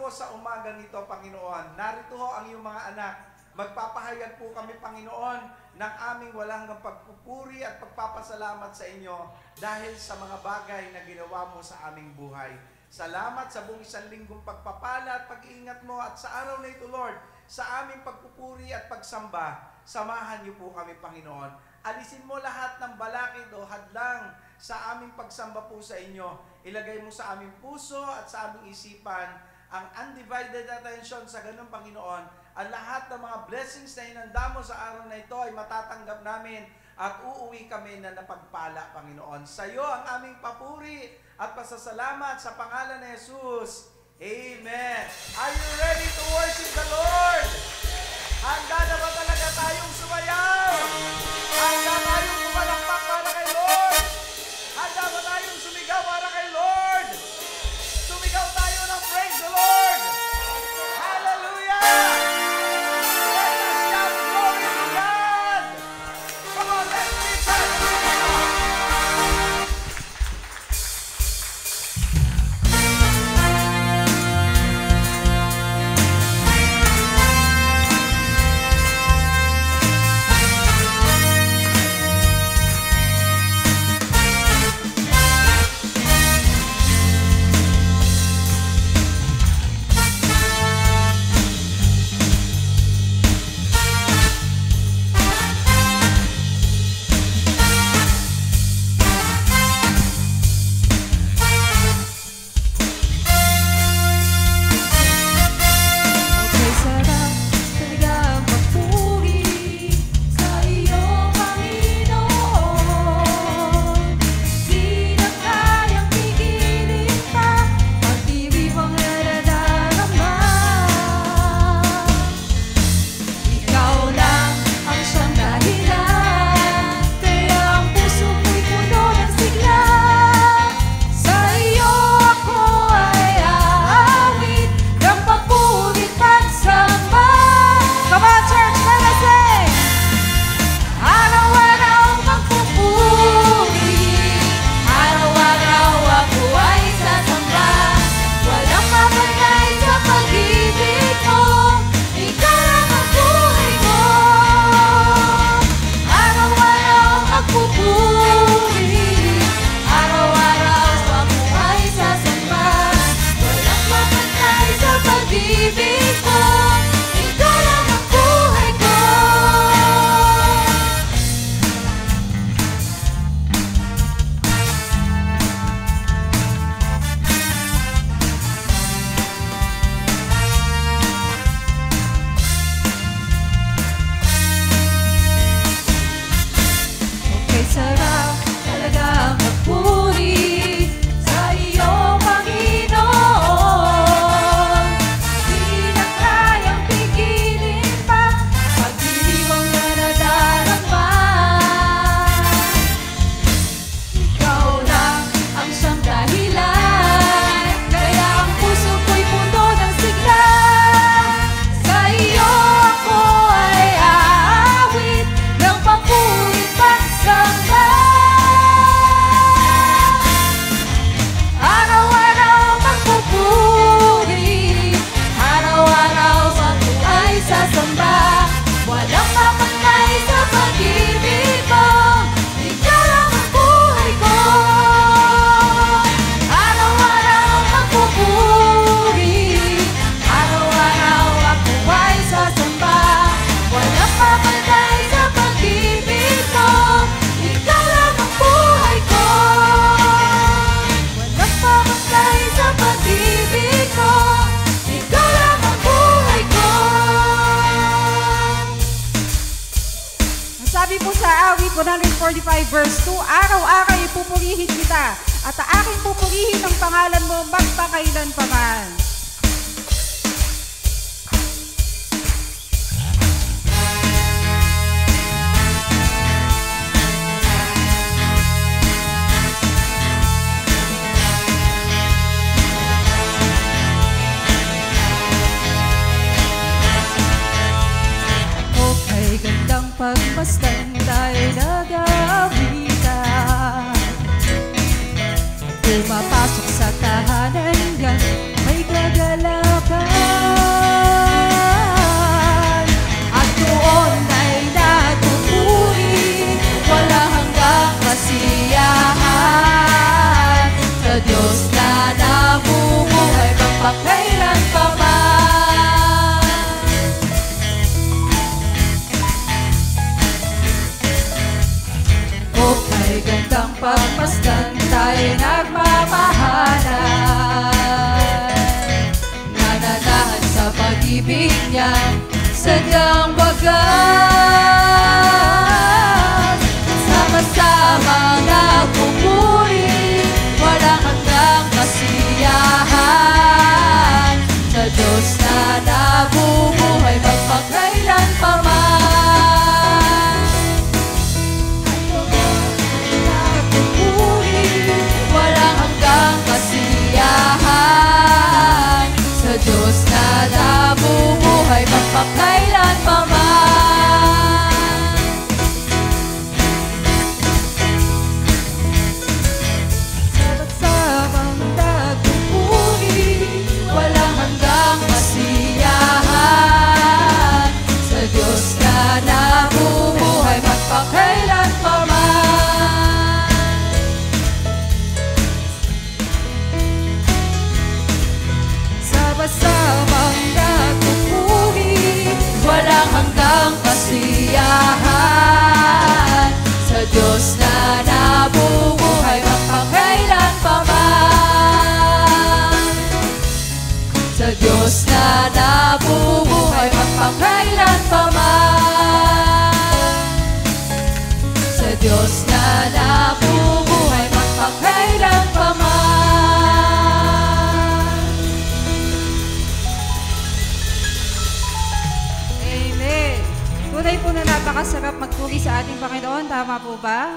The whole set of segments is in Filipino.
po sa umagang ito, Panginoon. Narito ho ang iyong mga anak. Magpapahayag po kami, Panginoon, ng aming walang pagpupuri at pagpapasalamat sa inyo dahil sa mga bagay na ginawa mo sa aming buhay. Salamat sa buong isang linggong pagpapala at pag-iingat mo at sa araw na ito, Lord, sa aming pagpupuri at pagsamba, samahan niyo po kami, Panginoon. Alisin mo lahat ng balakid o hadlang sa aming pagsamba po sa inyo. Ilagay mo sa aming puso at sa aming isipan ang undivided attention sa ganun, Panginoon. Ang lahat ng mga blessings na inanda mo sa araw na ito ay matatanggap namin at uuwi kami na napagpala, Panginoon. Sa iyo ang aming papuri at pasasalamat sa pangalan ni Jesus. Amen. Are you ready to worship the Lord? Handa na ba talaga tayong sumayaw? Handa tayong pumalakpak para kay Lord? Handa ba tayong sumigaw para kay Lord? Sumigaw tayo ng praise the Lord! Hallelujah! Let us shout glory to God! Come on, let's lift up! Sabi po sa awit 145 verse 2, araw-araw ipupurihin kita at aking pupurihin ang pangalan mo magpakailan pa man. Gandang pagmasdan tayo nag-aawitan. Pumapasok sa tahanan yan, may kagalakan. pagmasdan tayo'y nagmamahalan. Nananahan sa pag-ibig niya, sadyang wagas. Sama-samang nagpupuri, walang hanggang kasiyahan. Sa Diyos na nabubuhay magpakailan pa man. Nagpupuri, walang hanggang kasiyahan. Sa Diyos na nabubuhay magpakailan pa man. Sabang nagpupuri, walang hanggang kasiyahan. Sa Diyos na nabubuhay magpakailan pa man. Sabang nagpupuri, walang hanggang kasiyahan. Sa Diyos na nabubuhay magpakailan pa man. Sa Diyos na nabubuhay magpakailan pa man. Sa Diyos na nabubuhay magpakailan pa man. Amen. Tunay po na napakasarap magpuri sa ating Panginoon. Tama po ba?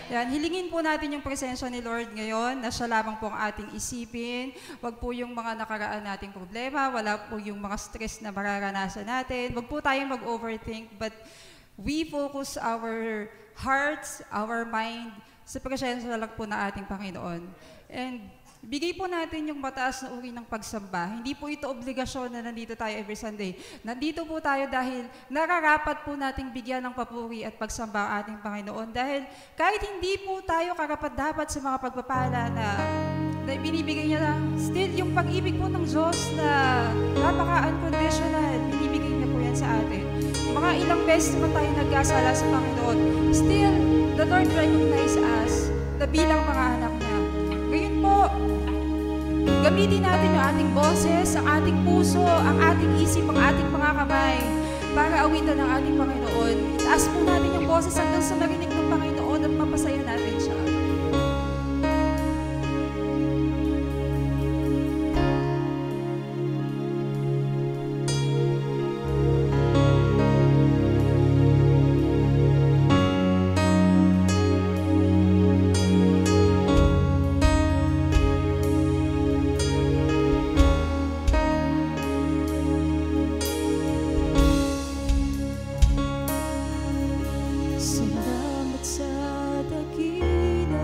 Yan, hilingin po natin yung presensya ni Lord ngayon na siya lamang po ang ating isipin. Huwag po yung mga nakaraan nating problema, wala po yung mga stress na mararanasan natin. Huwag po tayong mag-overthink, but we focus our hearts, our mind sa presensya lang po na ating Panginoon. And bigay po natin yung mataas na uri ng pagsamba. Hindi po ito obligasyon na nandito tayo every Sunday. Nandito po tayo dahil nararapat po nating bigyan ng papuri at pagsamba ang ating Panginoon. Dahil kahit hindi po tayo karapat-dapat sa mga pagpapala na binibigay niya lang, still yung pag-ibig po ng Diyos na napaka-unconditional, binibigay niya po yan sa atin. Mga ilang beses naman tayo nagkasala sa Panginoon, still, the Lord recognize us na bilang mga anak niya. Ngayon po, gamitin natin yung ating boses, ang ating puso, ang ating isip, ang ating mga kamay para awitan ng ating Panginoon. Itaas po natin yung boses hanggang sa marinig ng Panginoon at mapasaya natin siya. Salamat sa dakilang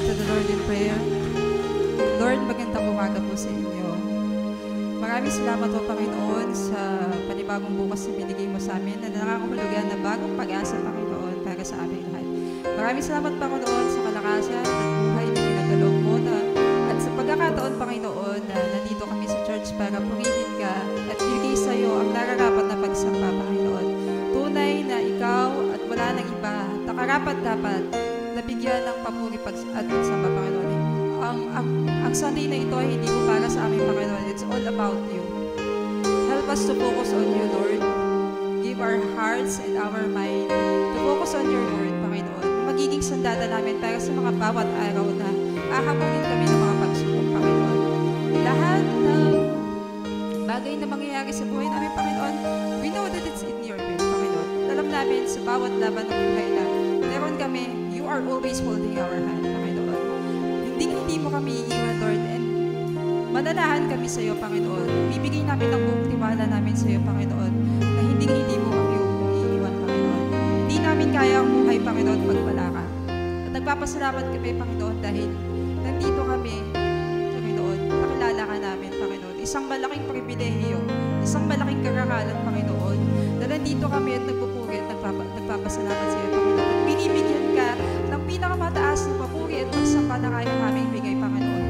to the Lord in prayer. Lord, magandang umaga po sa inyo. Maraming salamat po, Panginoon, sa panibagong bukas na binigay mo sa amin na nakakahulugan na bagong pag-asa, Panginoon, para sa aming lahat. Maraming salamat, Panginoon, sa kalakasan at buhay na pinagdalog mo at sa pagkakataon, Panginoon, na nandito kami sa church para purihin ka at ibigay sa iyo ang nararapat na pagsamba, Panginoon. Tunay na ikaw at wala nang iba, nakarapat-dapat na bigyan ng papuri at pagsamba, Panginoon. Ang Sunday na ito ay hindi po para sa amin, Panginoon. It's all about you. Help us to focus on you, Lord. Give our hearts and our mind to focus on your word, Panginoon. Magiging sandata namin para sa mga bawat araw na ahamunin kami ng mga pagsubok, Panginoon. Lahat ng bagay na mangyayari sa buhay namin, Panginoon, we know that it's in your will, Panginoon. Alam namin sa bawat laban ng buhay na meron kami, you are always holding our hand, Panginoon. Hindi mo kami iiwan, Lord, and mananahan kami sa iyo, Panginoon. Bibigay namin ang buong tiwala namin sa iyo, Panginoon, na hindi mo kami iiwan, Panginoon. Hindi namin kaya ang buhay, Panginoon, pag wala ka. At nagpapasalamat kami, Panginoon, dahil nandito kami, Panginoon, pakilala ka namin, Panginoon. Isang malaking pribilehiyo, isang malaking karangalan, Panginoon, na nandito kami at nagpupuri at nagpapasalamat sa iyo, Panginoon. At binibigyan ka ng pinakamataas na papuri at pagsamba na kaya aming bigay, Panginoon.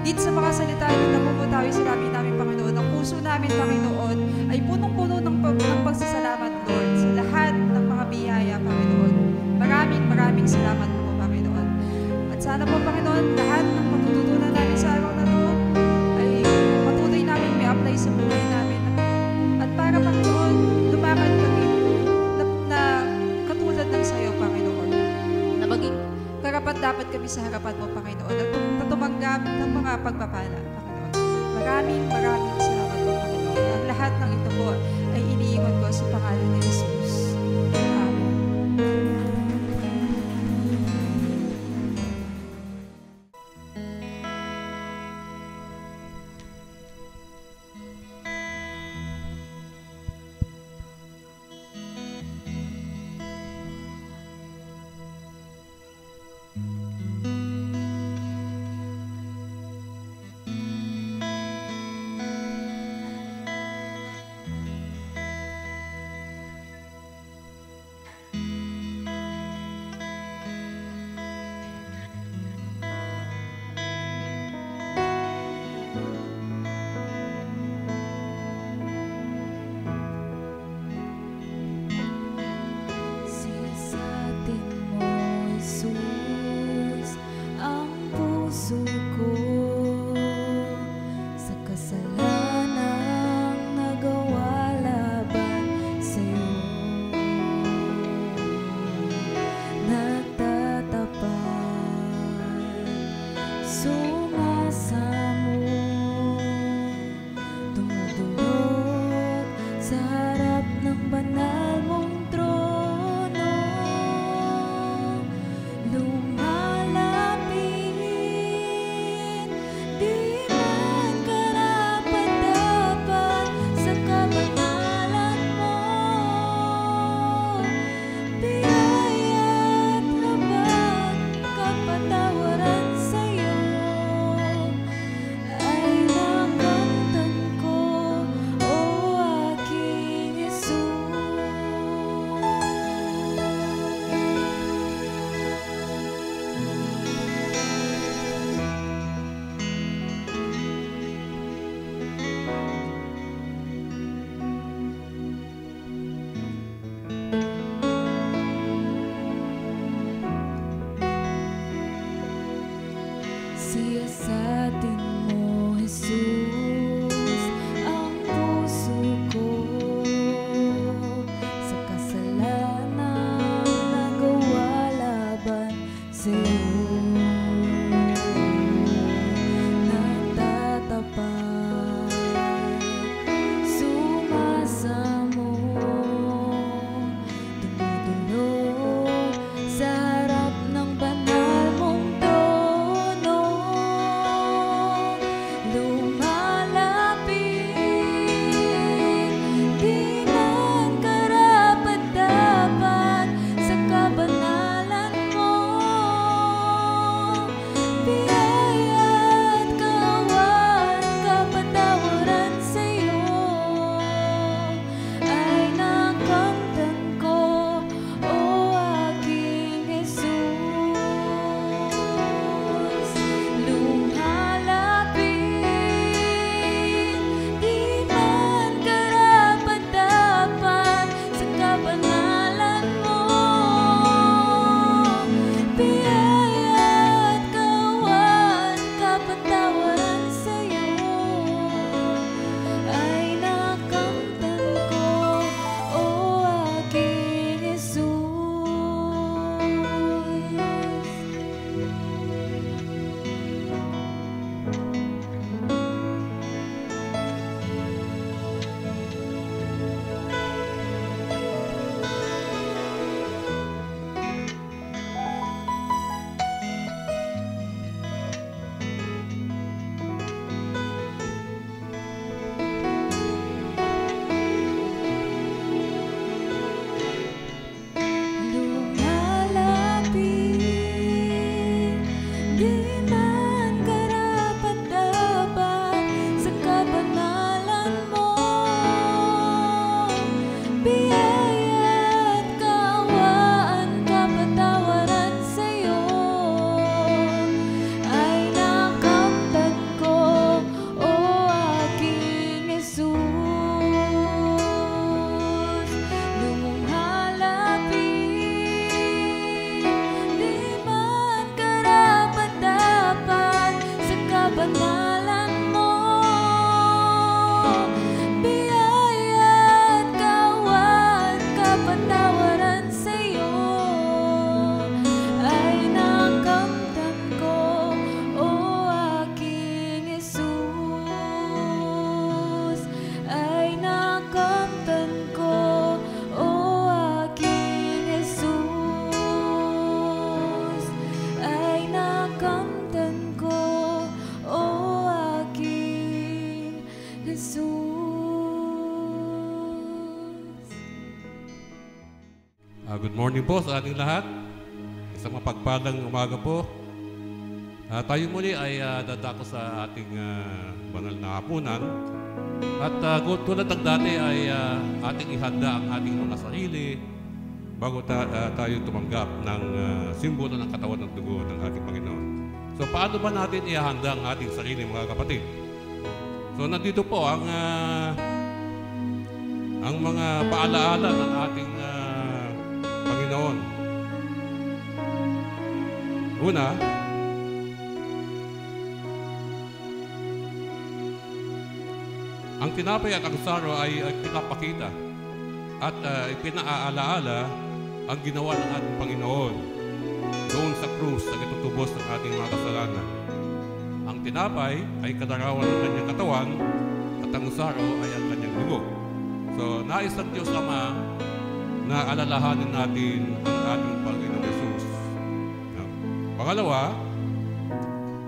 Higit sa mga salita na namumutawi sa labi namin, Panginoon, ang puso namin, Panginoon, ay punong-puno ng pagsasalamat, Lord, sa lahat ng mga biyaya, Panginoon. Maraming salamat po, Panginoon. At sana po, Panginoon, lahat ng matututunan namin sa araw na ito ay patuloy namin may apply sa buhay namin. At para, Panginoon, lumakad kami na katulad ng sayo, Panginoon, na maging karapat-dapat kami sa harapan mo, Panginoon, at tumanggap ng mga pagpapala, Panginoon. Maraming salamat po, Panginoon. Ang lahat ng ito po ay iniiwan ko sa pangalan ni Jesus. Amen. Sa harap ng banal mong trono Good morning po sa ating lahat. Isang mapagpalang umaga po. Tayo muli ay dadako sa ating banal na hapunan. At tulad ng dati ay ating ihanda ang ating mga sarili bago tayo tumanggap ng simbolo ng katawan ng dugo ng ating Panginoon. So paano ba natin ihanda ang ating sarili, mga kapatid? So nandito po ang mga paalaala ng ating Panginoon. Una, ang tinapay at ang saro ay pinapakita at ipinaalaala ang ginawa ng ating Panginoon doon sa krus na itutubos ng ating mga kasalanan. Ang tinapay ay kadarawan ng kanyang katawan at ang saro ay ang kanyang dugo. So, nais ng Diyos Ama na alalahanin natin ang ating Panginoon Jesus. Pangalawa,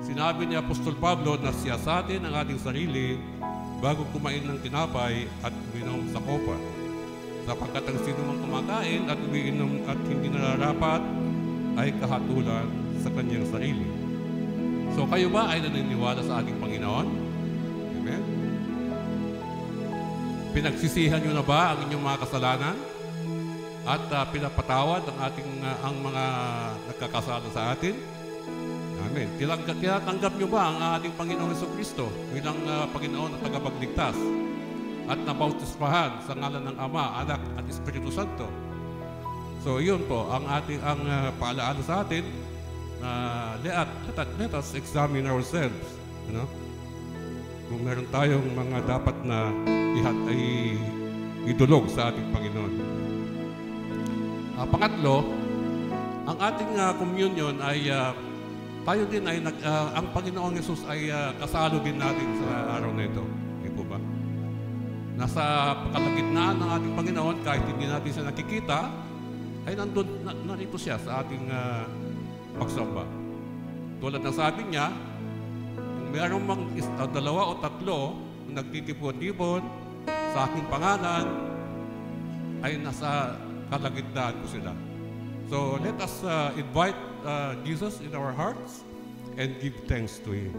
sinabi ni Apostol Pablo na siyasatin ang ating sarili bago kumain ng tinapay at uminom sa kopa. Sapagkat ang sino mang kumakain at umiinom at hindi nararapat ay kahatulan sa kanyang sarili. So kayo ba ay naniniwala sa ating Panginoon? Amen? Pinagsisihan nyo na ba ang inyong mga kasalanan? At pinapatawad ang mga nagkakasala sa atin? Amen. Tinatanggap nyo ba ang ating Panginoong Jesucristo bilang Panginoon at tagapagligtas? At nabautismahan sa ngalan ng Ama, Anak at Espiritu Santo? So yun po ang ating paalaala sa atin na let us examine ourselves. You know? Kung meron tayong mga dapat na idulog sa ating Panginoon. Pangatlo, ang ating communion ay tayo din ay ang Panginoong Yesus ay kasalo din natin sa araw na ito. Hindi po ba? Nasa kalagitnaan ng ating Panginoon, kahit hindi natin siya nakikita, ay narito siya sa ating pagsamba. Tulad ng sabi niya, kung mayroong dalawa o tatlo nagtitipon-tipon sa aking pangalan, ay nasa kalagitnaan ko sila. So let us invite Jesus in our hearts and give thanks to Him.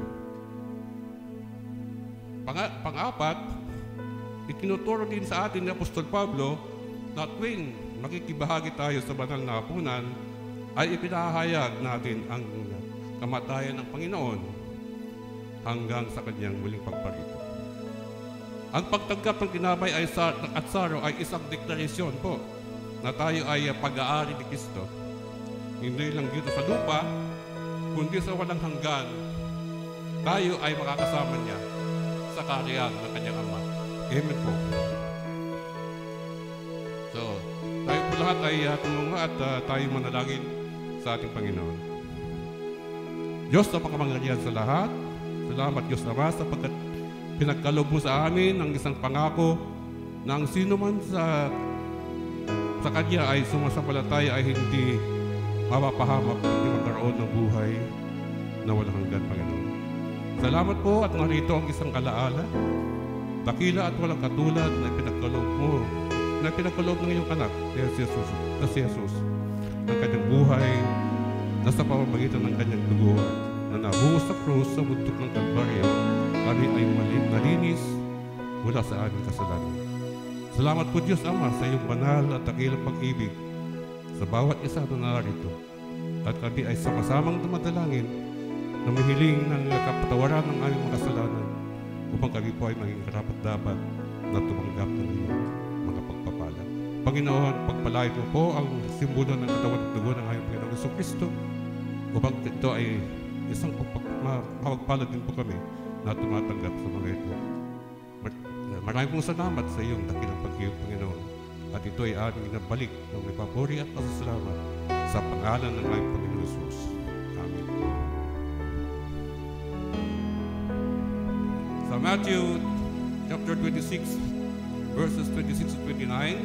Pang-apat, itinuturo din sa atin ni Apostol Pablo na tuwing makikibahagi tayo sa banal na hapunan, ay ipinahayag natin ang kamatayan ng Panginoon hanggang sa kanyang muling pagparito. Ang pagtanggap ng tinapay at saro ay isang deklarasyon po na tayo ay pag-aari ni Kristo. Hindi lang dito sa lupa, kundi sa walang hanggan, tayo ay makakasama niya sa kaharian ng kanyang Ama. Amen po. So, tayo po lahat ay tumungo at tayo manalangin sa ating Panginoon. Diyos na pakamangyarihan sa lahat, salamat Diyos Ama sapagkat pinagkaloob mo sa amin ang isang pangako na ang sino man sa Kanya ay sumasampalataya ay hindi mapapahamak at magkaroon ng buhay na walang hanggan, Panginoon. Salamat po at narito ang isang alaala, dakila at walang katulad na pinagkaloob mo, na pinagkaloob ng iyong anak, na si Jesus, ang kanyang buhay na sa pamamagitan ng kanyang dugo na nabuhos sa krus sa bundok ng Kalbaryo, kami ay nalinis mula sa aming kasalanan. Salamat po Diyos Ama sa iyong banal at dakilang pag-ibig sa bawat isa na narito. At kami ay sama-samang dumadalangin na mahiling ng kapatawaran ng aming mga kasalanan upang kami po ay maging karapat-dapat na tumanggap ng iyong mga pagpapala. Panginoon, pagpalain mo po ang simbolo ng katawan at dugo ng aming Panginoong Jesucristo upang ito ay isang mapagpala din po kami na tumatanggap sa mga ito. Maraming pong salamat sa iyong dakilang pag-ibig, Panginoon. At ito ay aming inabalik ng may papuri at pasasalamat sa pangalan ng aming Panginoon Jesus. Amen. Sa Matthew chapter 26, verses 26 to 29,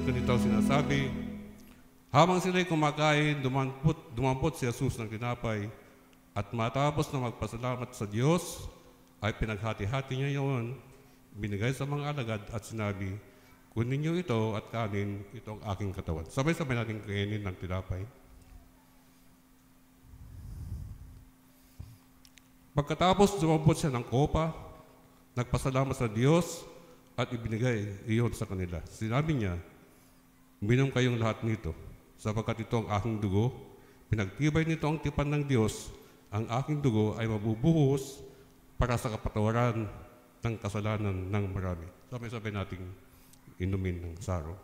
ganito sinasabi, habang sila'y kumakain, dumampot si Jesus ng tinapay at matapos na magpasalamat sa Diyos, ay pinaghati-hati niya yun, binigay sa mga alagad at sinabi, Kunin niyo ito at kanin, ito ang aking katawan. Sabay-sabay natin kainin ng tinapay. Pagkatapos dumambot siya ng kopa, nagpasalamat sa Diyos at ibinigay iyon sa kanila. Sinabi niya, "Minom kayong lahat nito, sapagkat ito ang aking dugo. Pinagtibay nito ang tipan ng Diyos. Ang aking dugo ay mabubuhos para sa kapatawaran ng kasalanan ng marami." Sabay-sabay nating inumin ng saro.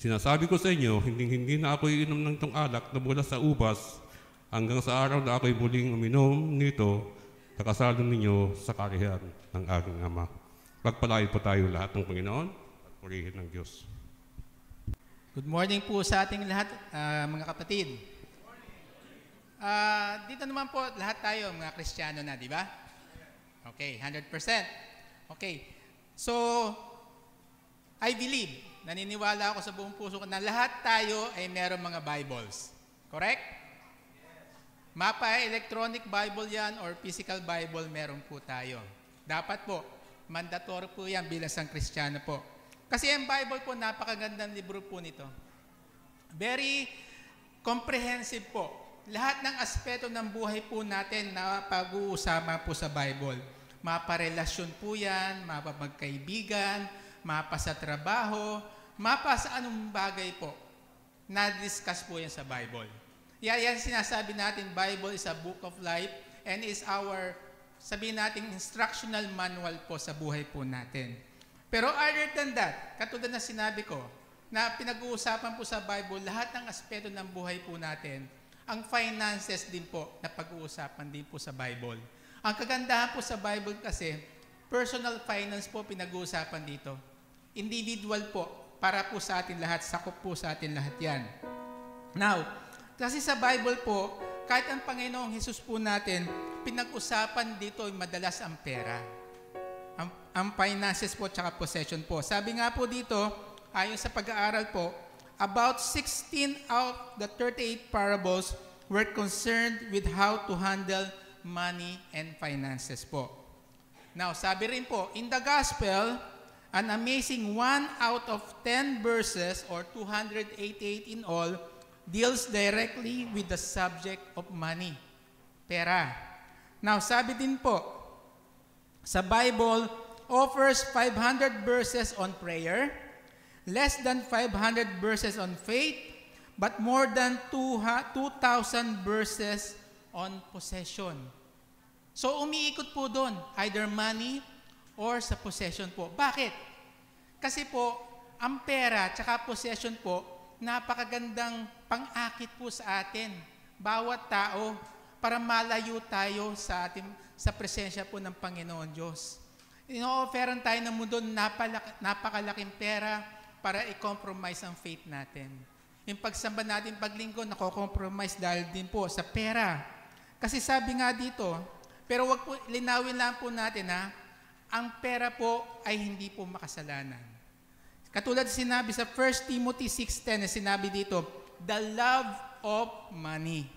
Sinasabi ko sa inyo, hindi na ako iinom ng itong alak na mula sa ubas hanggang sa araw na ako'y muling uminom nito na kasalo ninyo sa karihan ng aking Ama. Pagpalain po tayo lahat ng Panginoon at purihin ng Diyos. Good morning po sa ating lahat, mga kapatid. Dito naman po, lahat tayo, mga Kristiyano na, di ba? Okay, 100%. Okay, so, I believe, naniniwala ako sa buong puso ko na lahat tayo ay meron mga Bibles. Correct? Mapa, electronic Bible yan or physical Bible, meron po tayo. Dapat po, mandatory po yan bilang isang Kristiyano po. Kasi ang Bible po, napakagandang libro po nito. Very comprehensive po. Lahat ng aspeto ng buhay po natin na pag-uusama po sa Bible. Maparelasyon po yan, mapapagkaibigan, mapa sa trabaho, mapa sa anong bagay po. Na-discuss po yan sa Bible. Yan sinasabi natin, Bible is a book of life and is our, sabihin natin, instructional manual po sa buhay po natin. Pero other than that, katulad na sinabi ko, na pinag-uusapan po sa Bible, lahat ng aspeto ng buhay po natin, ang finances din po na pag-uusapan din po sa Bible. Ang kagandahan po sa Bible kasi, personal finance po pinag-uusapan dito. Individual po, para po sa atin lahat, sakop po sa atin lahat yan. Now, kasi sa Bible po, kahit ang Panginoong Hesus po natin, pinag-usapan dito ay madalas ang pera. Ang finances po tsaka possession po. Sabi nga po dito, ayon sa pag-aaral po, about 16 out of the 38 parables were concerned with how to handle money and finances po. Now, sabi rin po, in the gospel, an amazing 1 out of 10 verses or 288 in all deals directly with the subject of money, pera. Now, sabi din po, sa Bible, offers 500 verses on prayer, less than 500 verses on faith, but more than 2,000 verses on possession. So, umiikot po doon, either money or sa possession po. Bakit? Kasi po, ang pera at possession po, napakagandang pang-akit po sa atin, bawat tao, para malayo tayo sa presensya po ng Panginoon Diyos. Ino-offeran tayo ng mundo napakalaking pera para i-compromise ang faith natin. Yung pagsamba natin paglingkod, nako-compromise dahil din po sa pera. Kasi sabi nga dito, pero wag po, linawin lang po natin ang pera po ay hindi po makasalanan. Katulad sinabi sa 1 Timothy 6:10, sinabi dito, the love of money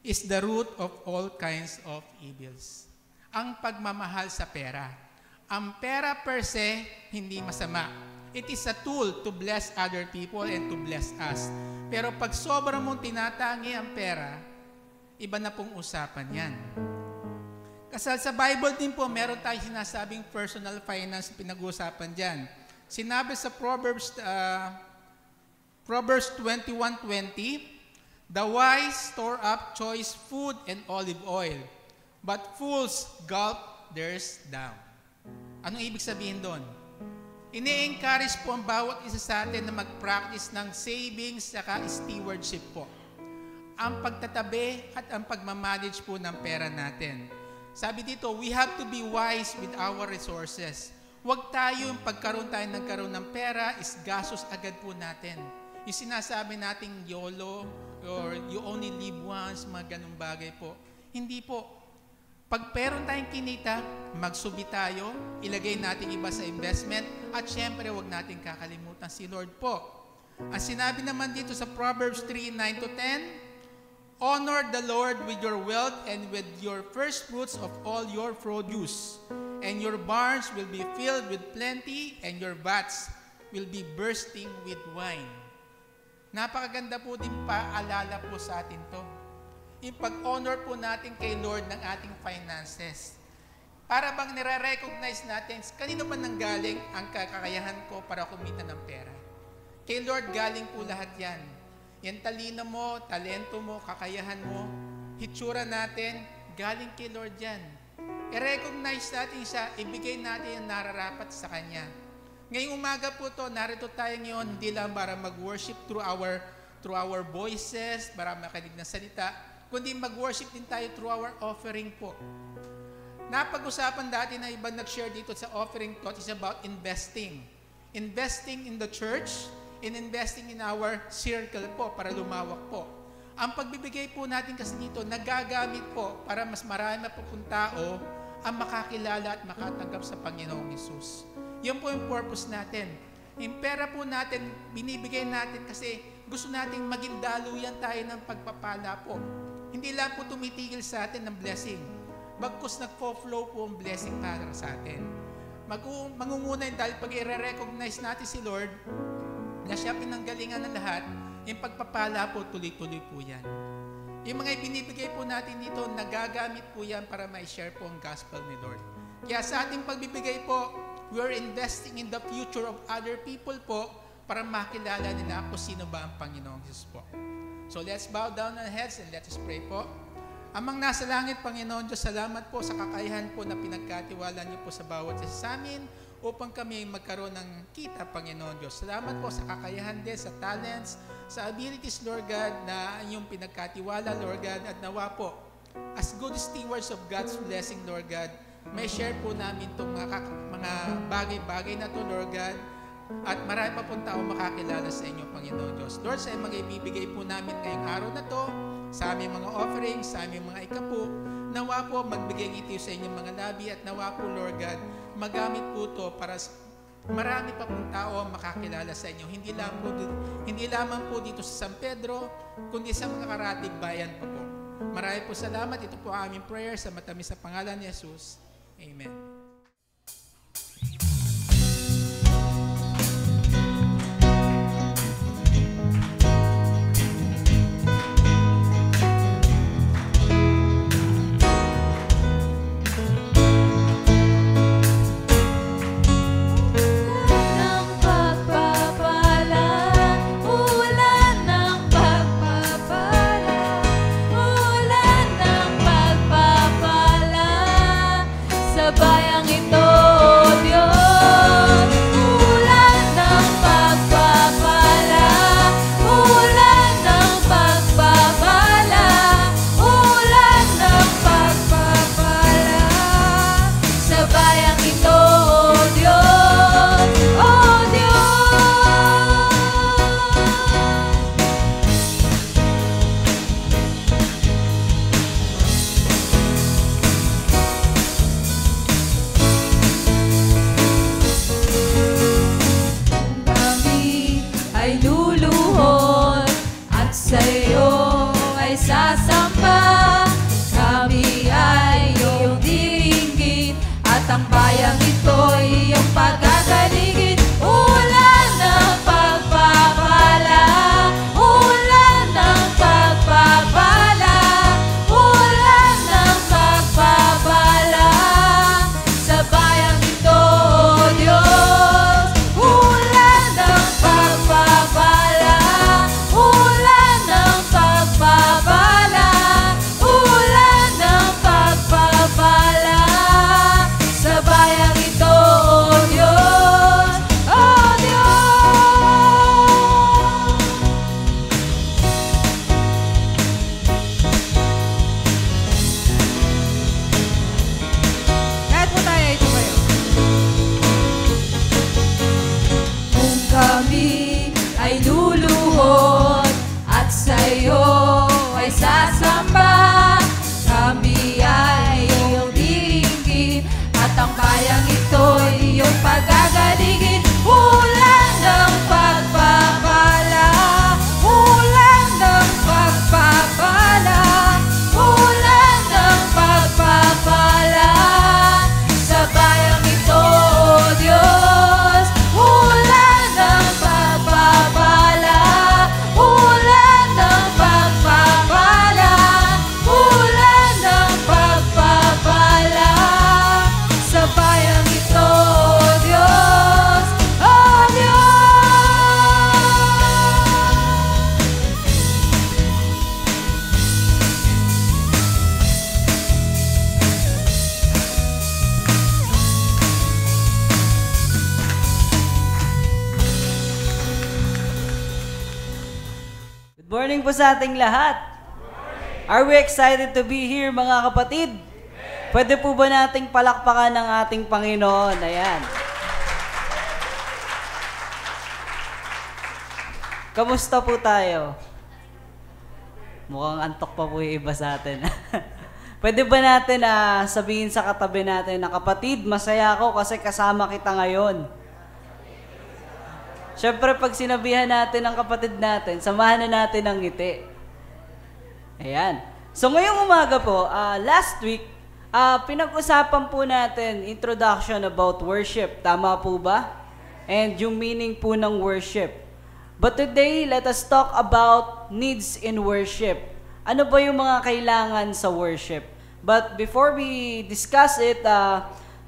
is the root of all kinds of evils. Ang pagmamahal sa pera. Ang pera per se, hindi masama. It is a tool to bless other people and to bless us. Pero pag sobrang mong tinatangi ang pera, iba na pong usapan yan. Kasi sa Bible din po, meron tayong sinasabing personal finance pinag-uusapan dyan. Sinabi sa Proverbs 21:20, the wise store up choice food and olive oil, but fools gulp theirs down. Anong ibig sabihin doon? Ini-encourage po ang bawat isa sa atin na mag-practice ng savings at stewardship po. Ang pagtatabi at ang pagmamanage po ng pera natin. Sabi dito, we have to be wise with our resources. Huwag tayo, pagkaroon tayo ng pera, is gastos agad po natin. Yung sinasabi nating YOLO, or you only live once, mga ganung bagay po. Hindi po. Pag meron tayong kinita, magsubi tayo, ilagay natin iba sa investment, at syempre, huwag natin kakalimutan si Lord po. Ang sinabi naman dito sa Proverbs 3:9-10, Honor the Lord with your wealth and with your first fruits of all your produce. And your barns will be filled with plenty, and your vats will be bursting with wine. Napakaganda po din paalala po sa atin to. Yung pag-honor po natin kay Lord ng ating finances. Para bang nire-recognize natin, kanino ba nanggaling ang kakayahan ko para kumita ng pera? Kay Lord galing po lahat yan. Yan talino mo, talento mo, kakayahan mo, hitsura natin, galing kay Lord yan. I-recognize natin siya, ibigay natin ang nararapat sa Kanya. Ngayong umaga po to, narito tayo ngayon, hindi lang para mag-worship through our voices, para makinig ng salita, kundi mag-worship din tayo through our offering po. Napag-usapan dati na ibang nag-share dito sa offering thought is about investing. Investing in the church, and investing in our circle po, para lumawak po. Ang pagbibigay po natin kasi dito, nagagamit po para mas marami po kung tao ang makakilala at makatanggap sa Panginoong Hesus. Yun po yung purpose natin. Yung pera po natin, binibigay natin kasi gusto nating maging daluyan tayo ng pagpapala po. Hindi lang po tumitigil sa atin ng blessing. Bagkus nagpo-flow po ang blessing para sa atin. Mangunguna yun dahil pag i-recognize natin si Lord, na siya pinanggalingan ng lahat, yung pagpapala po, tuloy-tuloy po yan. Yung mga ibinibigay po natin dito, nagagamit po yan para ma-share po ang gospel ni Lord. Kaya sa ating pagbibigay po, we are investing in the future of other people po para makilala nila kung sino ba ang Panginoong Jesus po. So let's bow down our heads and let us pray po. Amang nasa langit, Panginoon Diyos, salamat po sa kakayahan po na pinagkatiwala niyo po sa bawat isa sa amin upang kami magkaroon ng kita, Panginoon Diyos. Salamat po sa kakayahan din, sa talents, sa abilities, Lord God, na inyong pinagkatiwala, Lord God, at nawa po, as good stewards of God's blessing, Lord God, may share po namin itong mga bagay-bagay na ito, Lord God, at marami pa pong tao makakilala sa inyo, Panginoon Diyos. Lord, sa mga ibibigay po namin ngayong araw na to, sa aming mga offerings, sa aming mga ikapo, nawa po magbigay ito sa inyong mga labi at nawa po, Lord God, magamit po ito para marami pa pong tao ang makakilala sa inyo. Hindi lamang po dito sa San Pedro, kundi sa mga karatig bayan pa po. Marami po salamat. Ito po ang aming prayer sa matamis sa pangalan ni Jesus. Amen. Bayang ito Diyos. morning po sa ating lahat. Are we excited to be here, mga kapatid? Pwede po ba nating palakpakan ng ating Panginoon? Ayan. Kamusta po tayo? Mukhang antok pa po yung iba sa atin. Pwede ba natin sabihin sa katabi natin na, kapatid, masaya ako kasi kasama kita ngayon. Siyempre, pag sinabihan natin ang kapatid natin, samahan na natin ang ngiti. Ayan. So, ngayong umaga po, last week, pinag-usapan po natin introduction about worship. Tama po ba? And yung meaning po ng worship. But today, let us talk about needs in worship. Ano ba yung mga kailangan sa worship? But before we discuss it,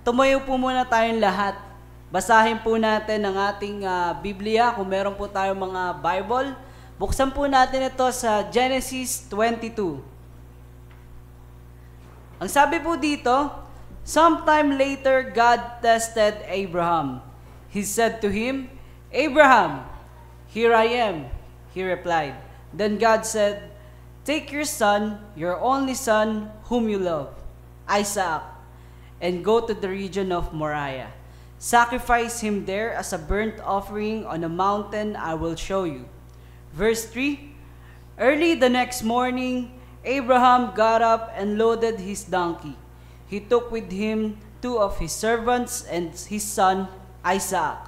tumayo po muna tayong lahat. Basahin po natin ang ating Biblia. Kung meron po tayong mga Bible, buksan po natin ito sa Genesis 22. Ang sabi po dito, sometime later, God tested Abraham. He said to him, Abraham, here I am, he replied. Then God said, take your son, your only son, whom you love, Isaac, and go to the region of Moriah. Sacrifice him there as a burnt offering on a mountain I will show you. Verse 3, early the next morning, Abraham got up and loaded his donkey. He took with him 2 of his servants and his son Isaac.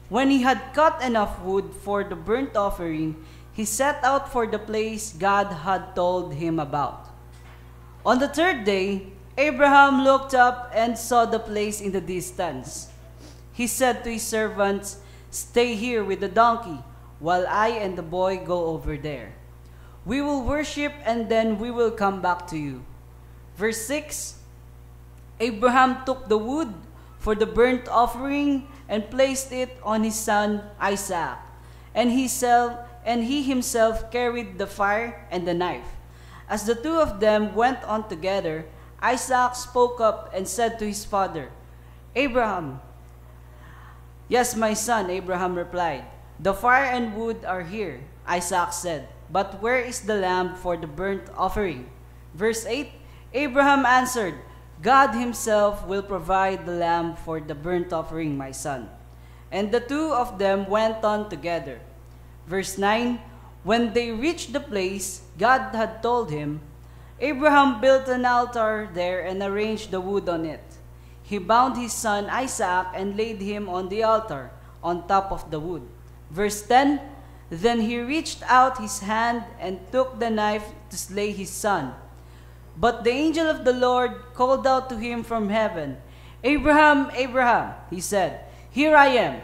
When he had cut enough wood for the burnt offering, he set out for the place God had told him about. On the 3rd day, Abraham looked up and saw the place in the distance. He said to his servants, stay here with the donkey, while I and the boy go over there. We will worship and then we will come back to you. Verse 6, Abraham took the wood for the burnt offering and placed it on his son Isaac. And he himself carried the fire and the knife. As the 2 of them went on together, Isaac spoke up and said to his father, Abraham. Yes, my son, Abraham replied. The fire and wood are here, Isaac said. But where is the lamb for the burnt offering? Verse 8, Abraham answered, God himself will provide the lamb for the burnt offering, my son. And the 2 of them went on together. Verse 9, when they reached the place God had told him, Abraham built an altar there and arranged the wood on it. He bound his son Isaac and laid him on the altar, on top of the wood. Verse 10, then he reached out his hand and took the knife to slay his son. But the angel of the Lord called out to him from heaven, Abraham, Abraham, he said, here I am.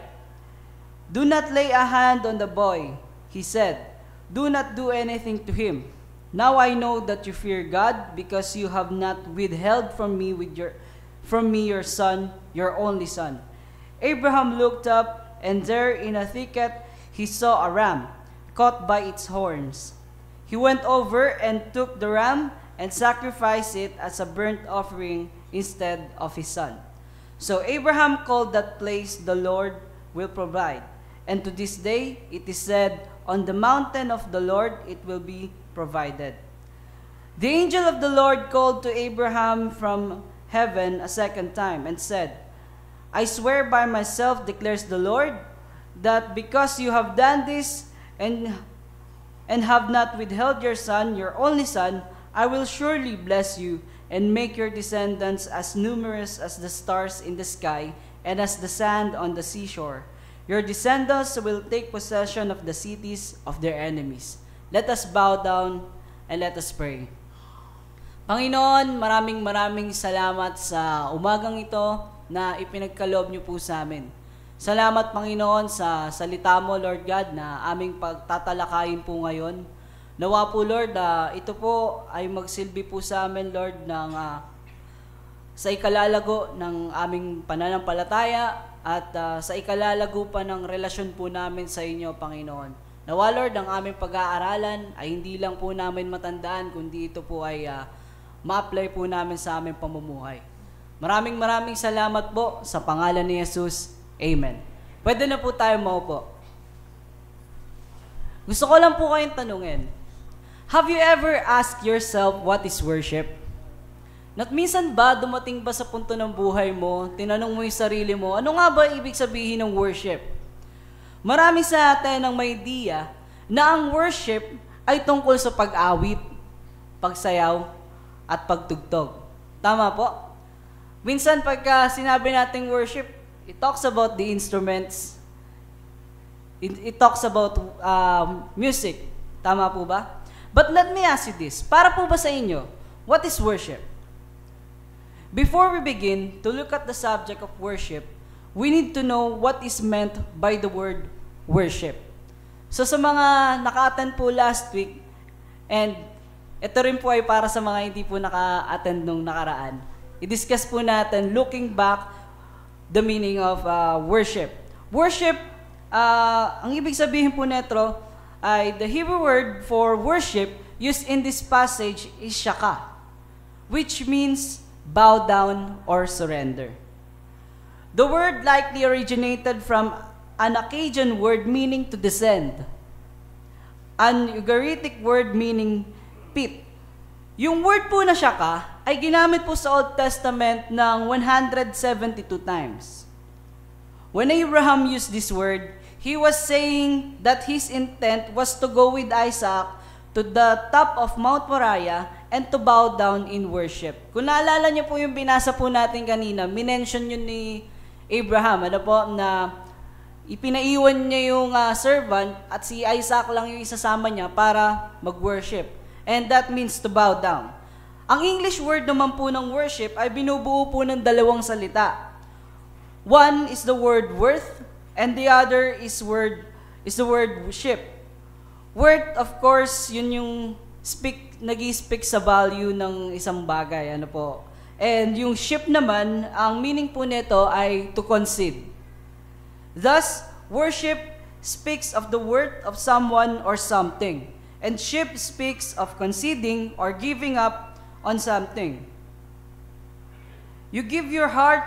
Do not lay a hand on the boy, he said. Do not do anything to him. Now I know that you fear God, because you have not withheld from me your son, your only son. Abraham looked up, and there in a thicket he saw a ram, caught by its horns. He went over and took the ram and sacrificed it as a burnt offering instead of his son. So Abraham called that place, the Lord will provide. And to this day it is said, on the mountain of the Lord it will be provided. The angel of the Lord called to Abraham from heaven a second time and said, I swear by myself, declares the Lord, that because you have done this and have not withheld your son, your only son, I will surely bless you and make your descendants as numerous as the stars in the sky and as the sand on the seashore. Your descendants will take possession of the cities of their enemies. Let us bow down and let us pray. Panginoon, maraming salamat sa umagang ito na ipinagkaloob niyo po sa amin. Salamat, Panginoon, sa salita mo, Lord God, na aming pagtatalakayin po ngayon. Nawa po, Lord, ito po ay magsilbi po sa amin, Lord, sa ikalalago ng aming pananampalataya at sa ikalalago pa ng relasyon po namin sa inyo, Panginoon. Nawa, Lord, ang aming pag-aaralan ay hindi lang po namin matandaan, kundi ito po ay ma-apply po namin sa aming pamumuhay. Maraming salamat po sa pangalan ni Jesus. Amen. Pwede na po tayo maupo. Gusto ko lang po kayong tanungin, Have you ever asked yourself what is worship? At minsan ba, dumating ba sa punto ng buhay mo, tinanong mo yung sarili mo, ano nga ba ibig sabihin ng worship? Marami sa atin ang may idea na ang worship ay tungkol sa pag-awit, pagsayaw, at pagtugtog. Tama po? Minsan pagka sinabi nating worship, it talks about the instruments, it talks about music. Tama po ba? But let me ask you this, para po ba sa inyo, what is worship? Before we begin to look at the subject of worship, we need to know what is meant by the word worship. So sa mga naka-attend po last week, and ito rin po ay para sa mga hindi po naka-attend nung nakaraan, i-discuss po natin, looking back, the meaning of worship. Worship, ang ibig sabihin po nito ay the Hebrew word for worship used in this passage is shaka, which means bow down or surrender. The word likely originated from an Akkadian word meaning to descend, an Ugaritic word meaning pit. Yung word po na shaka ay ginamit po sa Old Testament ng 172 times. When Abraham used this word, he was saying that his intent was to go with Isaac to the top of Mount Moriah and to bow down in worship. Kung naalala niyo po yung binasa po natin kanina, minention yun ni Abraham, ano po, na ipinaiwan niya yung servant at si Isaac lang yung isasama niya para mag-worship. And that means to bow down. Ang English word naman po ng worship ay binubuo po ng dalawang salita. One is the word worth and the other is the word ship. Worth, of course, yun yung nag-i-speak sa value ng isang bagay, ano po. And yung ship naman, ang meaning po nito ay to concede. Thus, worship speaks of the worth of someone or something. And ship speaks of conceding or giving up on something. You give your heart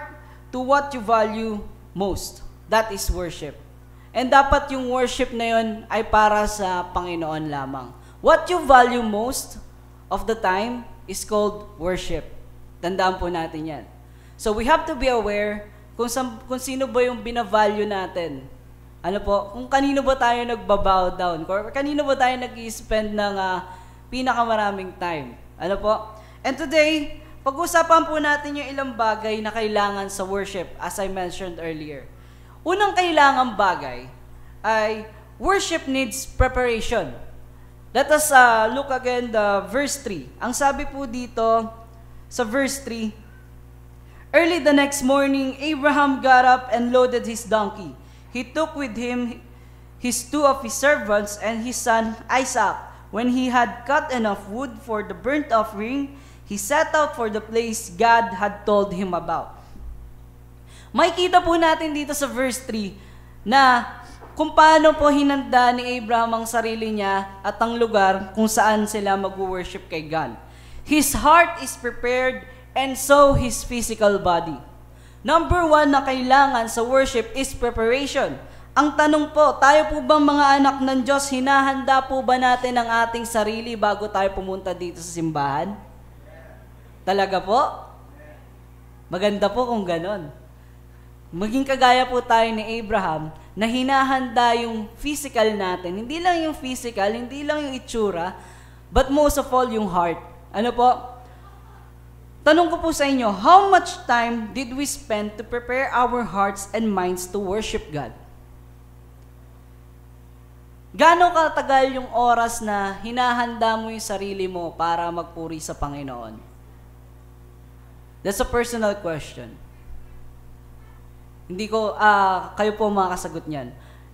to what you value most. That is worship. And dapat yung worship na yun ay para sa Panginoon lamang. What you value most of the time is called worship. Tandaan po natin yan. So we have to be aware kung sino ba yung binavalue natin. Ano po? Kung kanino ba tayo nagbabow down? Or kanino ba tayo nag-i-spend ng pinakamaraming time? Ano po? And today, pag-usapan po natin yung ilang bagay na kailangan sa worship, as I mentioned earlier. Unang kailangang bagay ay worship needs preparation. Let us look again the verse 3. Ang sabi po dito sa verse 3, early the next morning, Abraham got up and loaded his donkey. He took with him his two of his servants and his son Isaac. When he had cut enough wood for the burnt offering, he set out for the place God had told him about. Makikita po natin dito sa verse 3 na kung paano po hinanda ni Abraham ang sarili niya at ang lugar kung saan sila mag-worship kay God. His heart is prepared and so his physical body. Number 1 na kailangan sa worship is preparation. Ang tanong po, tayo po bang mga anak ng Diyos, hinahanda po ba natin ang ating sarili bago tayo pumunta dito sa simbahan? Talaga po? Maganda po kung ganon. Maging kagaya po tayo ni Abraham na hinahanda yung physical natin. Hindi lang yung physical, hindi lang yung itsura, but most of all yung heart. Ano po? Tanong ko po sa inyo, how much time did we spend to prepare our hearts and minds to worship God? Gaano katagal yung oras na hinahanda mo yung sarili mo para magpuri sa Panginoon? That's a personal question. Hindi ko, kayo po makakasagot niyan.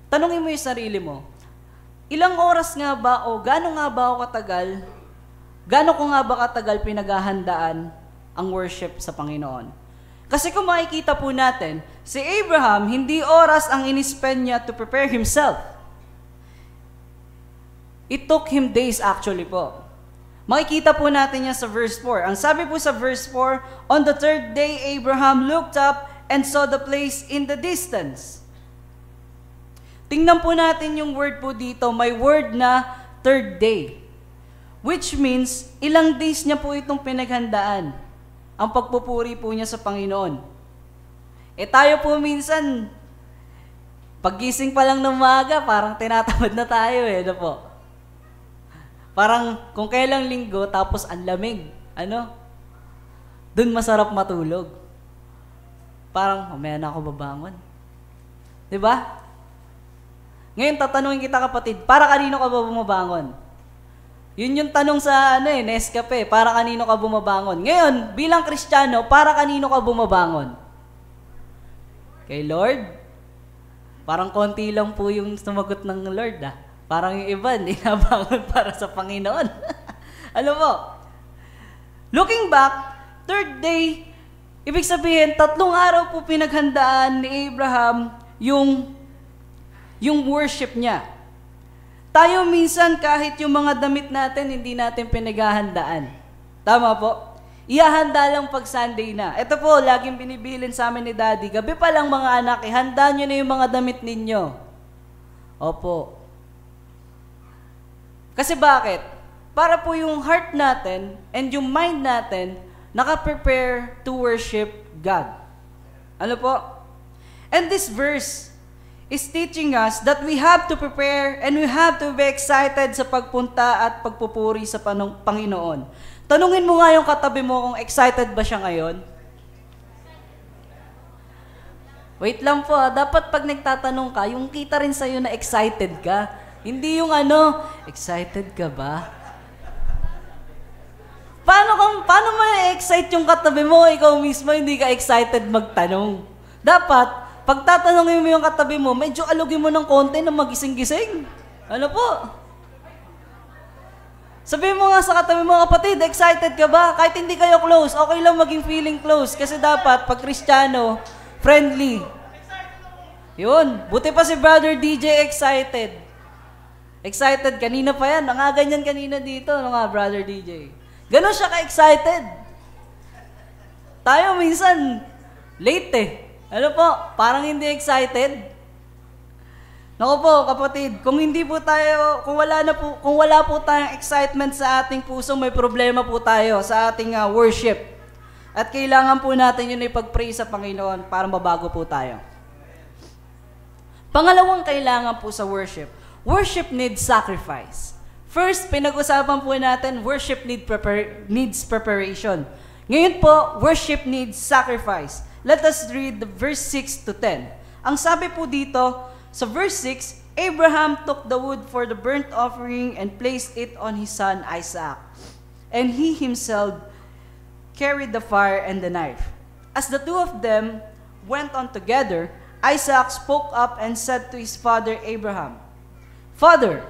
Tanungin mo yung sarili mo, ilang oras nga ba o gaano nga ba ako katagal, gaano ko nga ba katagal pinaghahandaan ang worship sa Panginoon? Kasi kung makikita po natin, si Abraham, hindi oras ang inispend niya to prepare himself. It took him days actually po. Makikita po natin yan sa verse 4. Ang sabi po sa verse 4, on the third day, Abraham looked up and saw the place in the distance. Tingnan po natin yung word po dito. May word na third day. Which means, ilang days niya po itong pinaghandaan. Ang pagpupuri po niya sa Panginoon. Tayo po minsan, paggising pa lang ng umaga, parang tinatamad na tayo ano po. Parang kung kailang linggo, tapos ang lamig. Doon masarap matulog. Parang, mamaya na ako babangon. Diba? Ngayon, tatanungin kita kapatid, para kanino ka ba bumabangon? Yun yung tanong sa Nescafe, para kanino ka bumabangon? Ngayon, bilang Kristiyano, para kanino ka bumabangon? Kay Lord? Parang konti lang po yung sumagot ng Lord Parang yung iba, hindi nabangon para sa Panginoon. Alam mo, looking back, third day, ibig sabihin, 3 araw po pinaghandaan ni Abraham yung worship niya. Tayo minsan kahit yung mga damit natin, hindi natin pinaghahandaan. Tama po? Ihahanda lang pag Sunday na. Ito po, laging binibilin sa amin ni Daddy. Gabi pa lang mga anak, ihanda nyo na yung mga damit ninyo. Opo. Kasi bakit? Para po yung heart natin and yung mind natin naka-prepare to worship God. Ano po? And this verse is teaching us that we have to prepare and we have to be excited sa pagpunta at pagpupuri sa Panginoon. Tanungin mo nga yung katabi mo kung excited ba siya ngayon. Wait lang po, dapat pag nagtatanong ka, yung kita rin sa'yo na excited ka. Hindi yung excited ka ba? Paano ma-excite yung katabi mo, ikaw mismo hindi ka excited magtanong? Dapat, pag tatanungin mo yung katabi mo, medyo alugin mo ng konti na magising-gising. Ano po? Sabihin mo nga sa katabi mo, kapatid, excited ka ba? Kahit hindi kayo close, okay lang maging feeling close. Kasi dapat, pag Kristiyano, friendly. Yun. Buti pa si Brother DJ excited. Excited. Kanina pa yan. Nangaganyan kanina dito, Brother DJ. Ganon siya ka-excited. Tayo minsan, late Ano po? Parang hindi excited. Naku po, kapatid, kung wala po tayong excitement sa ating puso, may problema po tayo sa ating worship. At kailangan po natin yun ipag-pray sa Panginoon para mabago po tayo. Pangalawang kailangan po sa worship, worship needs sacrifice. First, pinag-usapan po natin, worship needs preparation. Ngayon po, worship needs sacrifice. Let us read the verse 6 to 10. Ang sabi po dito, sa verse 6, Abraham took the wood for the burnt offering and placed it on his son Isaac. And he himself carried the fire and the knife. As the two of them went on together, Isaac spoke up and said to his father Abraham, "Father."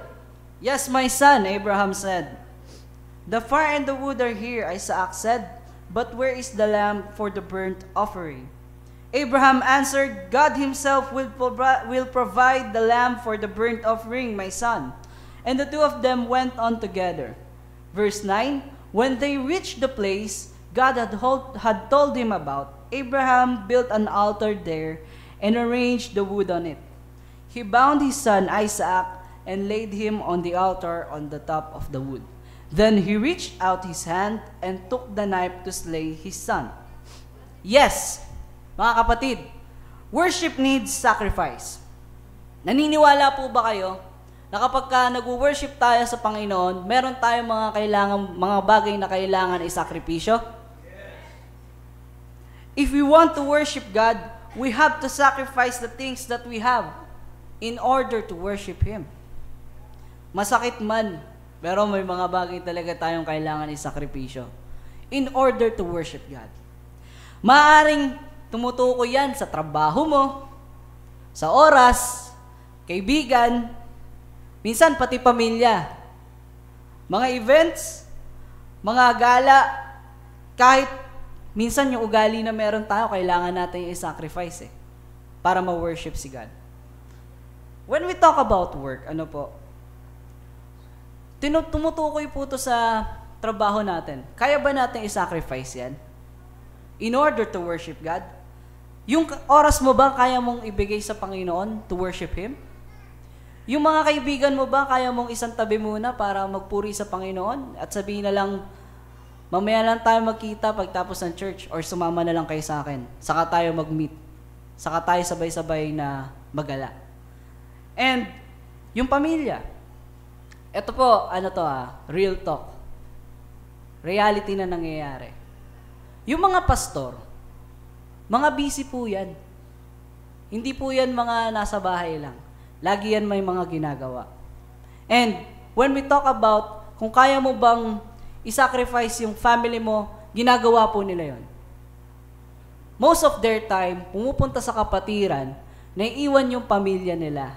"Yes, my son," Abraham said. "The fire and the wood are here," Isaac said. "But where is the lamb for the burnt offering?" Abraham answered, "God himself will provide the lamb for the burnt offering, my son." And the two of them went on together. Verse 9, when they reached the place God had told him about, Abraham built an altar there and arranged the wood on it. He bound his son Isaac and laid him on the altar on the top of the wood. Then he reached out his hand and took the knife to slay his son. Yes, mga kapatid, worship needs sacrifice. Naniniwala po ba kayo na kapag nag-worship tayo sa Panginoon, meron tayong mga bagay na kailangan isakripisyo? If we want to worship God, we have to sacrifice the things that we have in order to worship Him. Masakit man, pero may mga bagay talaga tayong kailangan isakripisyo in order to worship God. Maaring tumutukoy yan sa trabaho mo, sa oras, kaibigan, minsan pati pamilya. Mga events, mga gala, kahit minsan yung ugali na meron tayo, kailangan natin i-sacrifice para ma-worship si God. When we talk about work, ano po? Tumutukoy po to sa trabaho natin. Kaya ba natin i-sacrifice yan? In order to worship God? Yung oras mo ba kaya mong ibigay sa Panginoon to worship Him? Yung mga kaibigan mo ba, kaya mong isang tabi muna para magpuri sa Panginoon at sabihin na lang, mamaya lang tayo magkita pagtapos ng church or sumama na lang kayo sa akin. Saka tayo mag-meet. Saka tayo sabay-sabay na magala. And, yung pamilya. Ito po, real talk. Reality na nangyayari. Yung mga pastor, mga busy po yan. Hindi po yan mga nasa bahay lang. Lagi yan may mga ginagawa. And when we talk about kung kaya mo bang isacrifice yung family mo, ginagawa po nila yon. Most of their time, pumupunta sa kapatiran, naiiwan yung pamilya nila.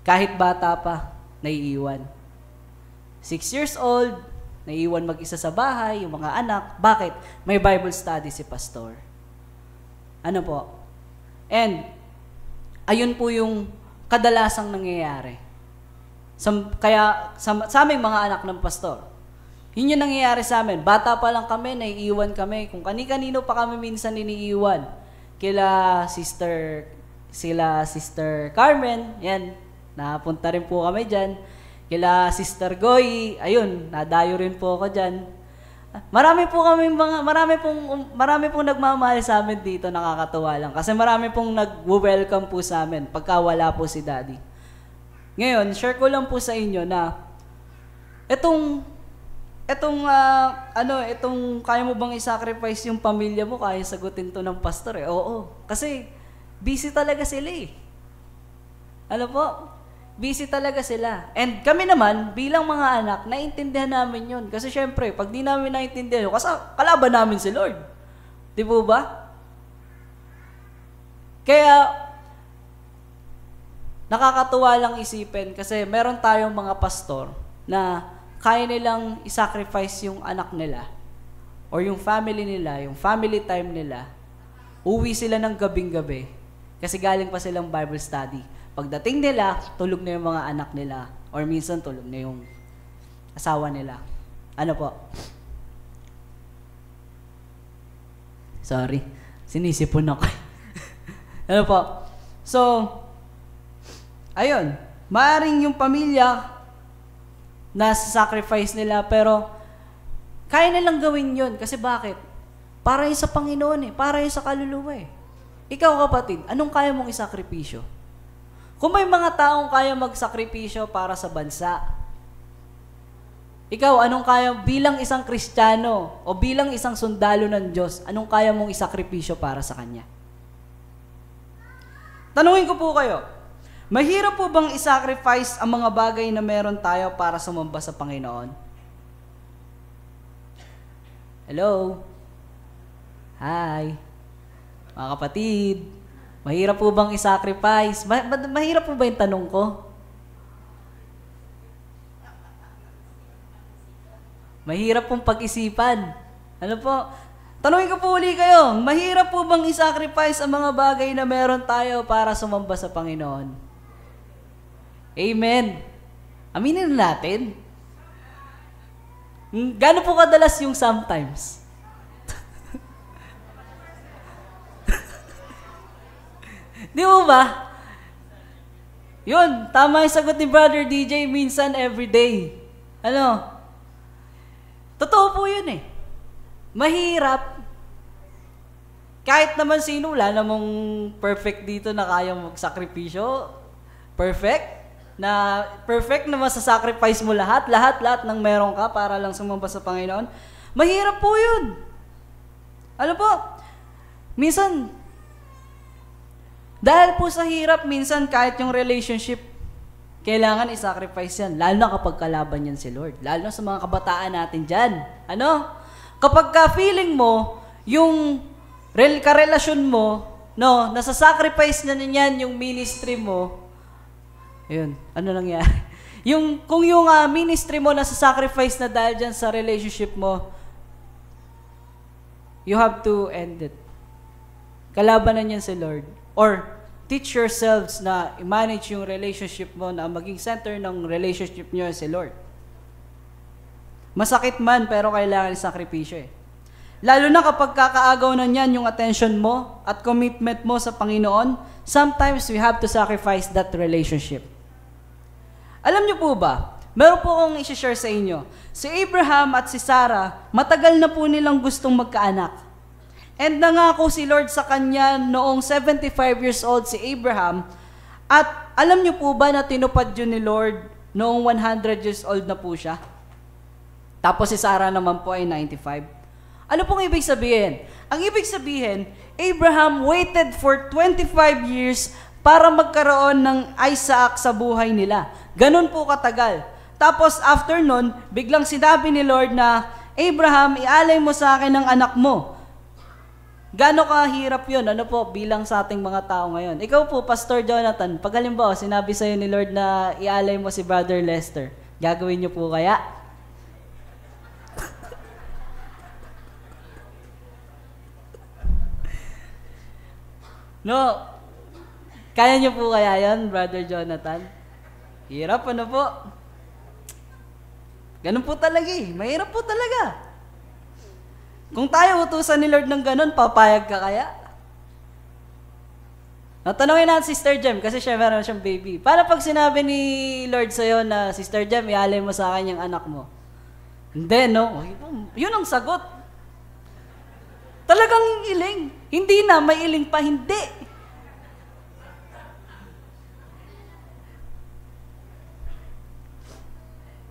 Kahit bata pa, naiiwan. 6 years old, naiiwan mag-isa sa bahay, yung mga anak. Bakit? May Bible study si pastor. Ano po? And, ayun po yung kadalasang nangyayari. Kaya sa aming mga anak ng pastor, yun yung nangyayari sa amin. Bata pa lang kami, naiiwan kami. Kung kani-kanino pa kami minsan iniiwan. Sila Sister Carmen, yan, napunta rin po kami dyan. Kila Sister Goy, ayun, nadayo rin po ako dyan. Marami pong nagmamahal sa amin dito, nakakatuwa lang. Kasi marami pong nag-welcome po sa amin pagka wala po si Daddy. Ngayon, share ko lang po sa inyo na itong kaya mo bang i-sacrifice yung pamilya mo, kaya sagutin to ng pastor eh. Oo. Kasi busy talaga sila eh. Ano po? Busy talaga sila. And kami naman, bilang mga anak, naiintindihan namin yun. Kasi syempre, pag di namin naiintindihan yun, kasi kalaban namin si Lord. Di po ba? Kaya, nakakatuwa lang isipin kasi meron tayong mga pastor na kaya nilang isacrifice yung anak nila or yung family nila, yung family time nila. Uwi sila ng gabing-gabi kasi galing pa silang Bible study. Pagdating nila, tulog na yung mga anak nila. Or minsan, tulog na yung asawa nila. Ano po? Sorry. Sinisipon ako. Ano po? So, ayun. Maaring yung pamilya nasa sacrifice nila, pero kaya nilang gawin yun. Kasi bakit? Para yun sa Panginoon eh. Para yun sa kaluluwa eh. Ikaw kapatid, anong kaya mong isakripisyo? Kung may mga taong kaya magsakripisyo para sa bansa, ikaw, anong kaya bilang isang Kristiyano o bilang isang sundalo ng Diyos, anong kaya mong isakripisyo para sa Kanya? Tanungin ko po kayo, mahirap po bang isacrifice ang mga bagay na meron tayo para sumamba sa Panginoon? Hello? Hi? Mga kapatid, mahirap po bang i-sacrifice? Mahirap po ba yung tanong ko? Mahirap pong pag-isipan. Ano po? Tanungin ko po uli kayo, mahirap po bang i-sacrifice ang mga bagay na meron tayo para sumamba sa Panginoon? Amen. Aminin na natin. Gano'n po kadalas yung sometimes? Di mo ba? Yun, tama yung sagot ni Brother DJ, minsan everyday. Ano? Totoo po yun eh. Mahirap. Kahit naman sino, wala namang perfect dito na kaya magsakripisyo. Perfect na masasacrifice mo lahat ng meron ka para lang sumamba sa Panginoon. Mahirap po yun. Ano po? Minsan, dahil po sa hirap, minsan kahit yung relationship, kailangan i-sacrifice yan. Lalo na kapag kalaban yan si Lord. Lalo na sa mga kabataan natin dyan. Ano? Kapag ka-feeling mo, yung karelasyon mo, no, nasa-sacrifice na niyan yung ministry mo, ayun, ano nangyari? Kung yung ministry mo nasa-sacrifice na dahil dyan sa relationship mo, you have to end it. Kalabanan yan si Lord. Or, teach yourselves na i-manage yung relationship mo na maging center ng relationship nyo si Lord. Masakit man, pero kailangan isakripisyo eh. Lalo na kapag kakaagaw na niyan yung attention mo at commitment mo sa Panginoon, sometimes we have to sacrifice that relationship. Alam niyo po ba, meron po akong i-share sa inyo. Si Abraham at si Sarah, matagal na po nilang gustong magkaanak. And nangako si Lord sa kanya noong 75 years old si Abraham. At alam niyo po ba na tinupad yun ni Lord noong 100 years old na po siya? Tapos si Sarah naman po ay 95. Ano pong ibig sabihin? Ang ibig sabihin, Abraham waited for 25 years para magkaroon ng Isaac sa buhay nila. Ganun po katagal. Tapos after nun, biglang sinabi ni Lord na, Abraham, ialay mo sa akin ang anak mo. Gano'ng kahirap yun? Ano po, bilang sa ating mga tao ngayon? Ikaw po, Pastor Jonathan, pag halimbawa, sinabi sa'yo ni Lord na ialay mo si Brother Lester, gagawin niyo po kaya? No. Kaya niyo po kaya yan, Brother Jonathan? Hirap, ano po? Ganun po talaga eh. Mahirap po talaga. Kung tayo utusan ni Lord ng ganun, papayag ka kaya? Natanungin natin Sister Jem, kasi siya meron siyang baby. Paano pag sinabi ni Lord sa'yo na, Sister Jem, ialay mo sa akin yung anak mo? Hindi, no? Yun ang sagot. Talagang iling. Hindi na, may iling pa, hindi.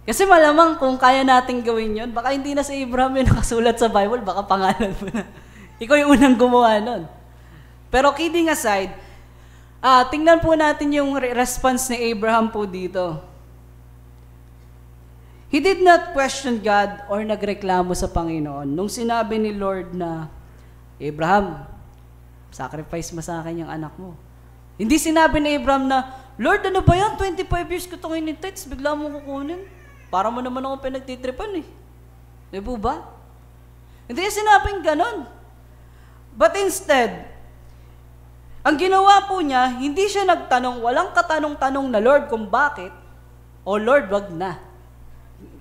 Kasi malamang kung kaya nating gawin yun, baka hindi na si Abraham yung nakasulat sa Bible, baka pangalan mo na. Ikaw yung unang gumawa nun. Pero kidding aside, tingnan po natin yung response ni Abraham po dito. He did not question God or nagreklamo sa Panginoon. Nung sinabi ni Lord na, Abraham, sacrifice mo sa akin yung anak mo. Hindi sinabi ni Abraham na, Lord, ano ba yan? 25 years ko itong inintits, bigla mo kukunin. Para mo naman ako pinagtitripan eh. Di po ba? Hindi niya sinabing ganon. But instead, ang ginawa po niya, hindi siya nagtanong, walang katanong-tanong na Lord kung bakit, o Lord, wag na.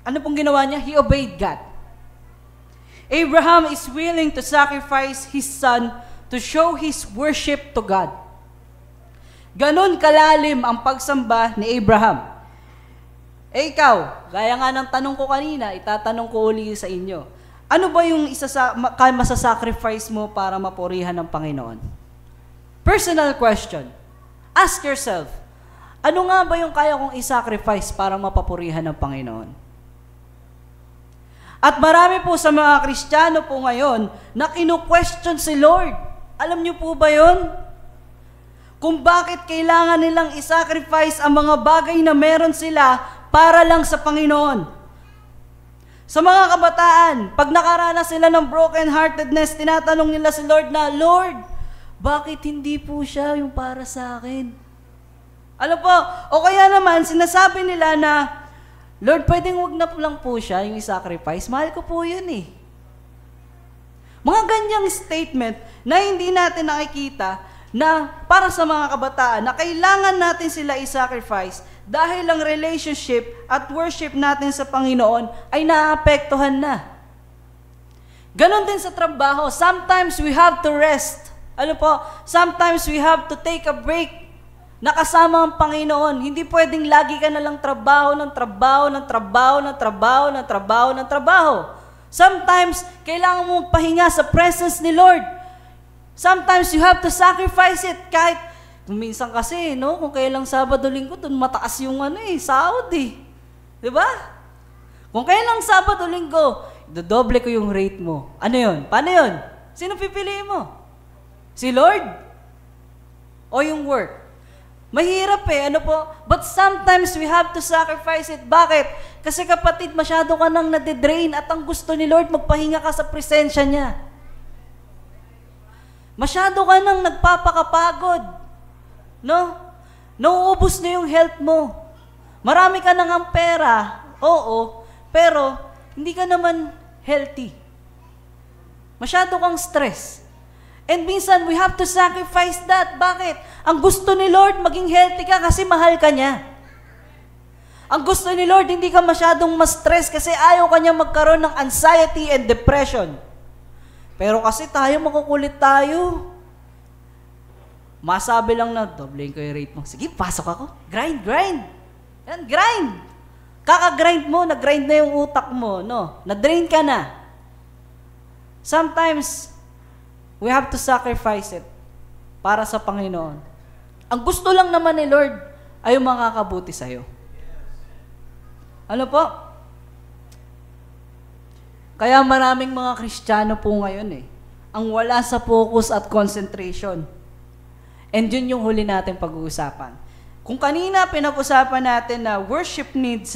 Ano pong ginawa niya? He obeyed God. Abraham is willing to sacrifice his son to show his worship to God. Ganon kalalim ang pagsamba ni Abraham. Ikaw, gaya nga ng tanong ko kanina, itatanong ko uli sa inyo. Ano ba yung masasacrifice mo para mapurihan ng Panginoon? Personal question. Ask yourself, ano nga ba yung kaya kong isacrifice para mapapurihan ng Panginoon? At marami po sa mga Kristiyano po ngayon na kinu-question si Lord. Alam niyo po ba yun? Kung bakit kailangan nilang isacrifice ang mga bagay na meron sila para lang sa Panginoon. Sa mga kabataan, pag nakaranas sila ng broken-heartedness, tinatanong nila si Lord na, Lord, bakit hindi po siya yung para sa akin? Alam po, o kaya naman, sinasabi nila na, Lord, pwedeng wag na po lang po siya yung i-sacrifice. Mahal ko po yun eh. Mga ganyang statement na hindi natin nakikita na para sa mga kabataan na kailangan natin sila i-sacrifice dahil ang relationship at worship natin sa Panginoon ay naapektuhan na. Ganon din sa trabaho. Sometimes we have to rest. Ano po? Sometimes we have to take a break na kasama ang Panginoon. Hindi pwedeng lagi ka na lang trabaho ng trabaho, ng trabaho, ng trabaho, ng trabaho, ng trabaho. Sometimes, kailangan mo pahinga sa presence ni Lord. Sometimes you have to sacrifice it kahit minsan kasi, no, kung kailang Sabado Linggo, doon mataas yung sahod eh. Di ba? Kung kailang Sabado Linggo, dodoble ko yung rate mo. Ano yun? Paano yun? Sino pipiliin mo? Si Lord? O yung work? Mahirap eh, ano po? But sometimes we have to sacrifice it. Bakit? Kasi kapatid, masyado ka nang nade-drain at ang gusto ni Lord, magpahinga ka sa presensya niya. Masyado ka nang nagpapakapagod. No? Nauubos na yung health mo. Marami ka nang ang pera. Oo. Pero, hindi ka naman healthy. Masyado kang stress. And minsan, we have to sacrifice that. Bakit? Ang gusto ni Lord, maging healthy ka kasi mahal ka niya. Ang gusto ni Lord, hindi ka masyadong ma-stress kasi ayaw ka niya magkaroon ng anxiety and depression. Pero kasi tayo, makukulit tayo. Masabi lang na, doblein ko yung rate mo. Sige, pasok ako. Grind. Yan, grind. Kaka-grind mo, nag-grind na yung utak mo, no? Na-drain ka na. Sometimes, we have to sacrifice it para sa Panginoon. Ang gusto lang naman ni Lord ay yung makakabuti sa'yo. Ano po? Kaya maraming mga Kristiyano po ngayon ang wala sa focus at concentration. And yun yung huli natin pag-uusapan. Kung kanina pinag-usapan natin na worship needs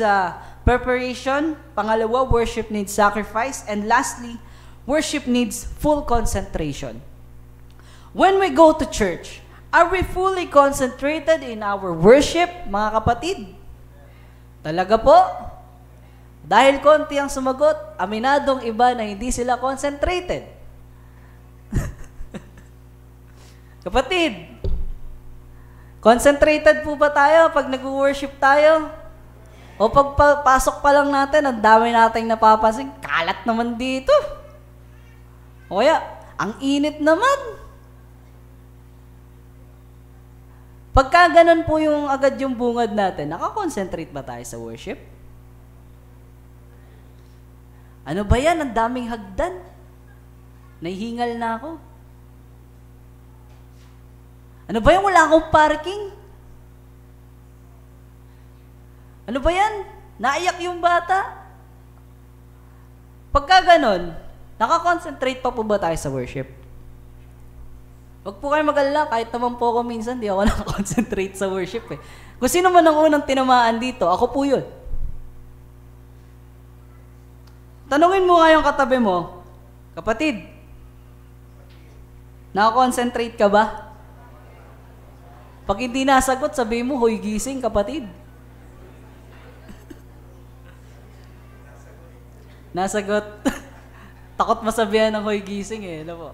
preparation, pangalawa, worship needs sacrifice, and lastly, worship needs full concentration. When we go to church, are we fully concentrated in our worship, mga kapatid? Talaga po? Dahil konti ang sumagot, aminadong iba na hindi sila concentrated. Kapatid, concentrated po ba tayo pag nag-worship tayo? O pag pasok pa lang natin, ang dami nating napapansin, kalat naman dito. O kaya, ang init naman. Pagka ganun po yung agad yung bungad natin, nakakonsentrate ba tayo sa worship? Ano ba yan? Ang daming hagdan. Nahihingal na ako. Ano ba yan? Wala akong parking. Ano ba yan? Naiyak yung bata. Pagka ganon, nakakonsentrate pa po ba tayo sa worship? Huwag po kayo mag-alala, kahit naman po ako minsan, di ako nakakonsentrate sa worship Kung sino man ang unang tinamaan dito, ako po yun. Tanungin mo nga yung katabi mo, kapatid, nakakonsentrate ka ba? Pag hindi nasagot, sabi mo, hoy gising, kapatid. Nasagot. Takot masabihan ng hoy gising Alam po.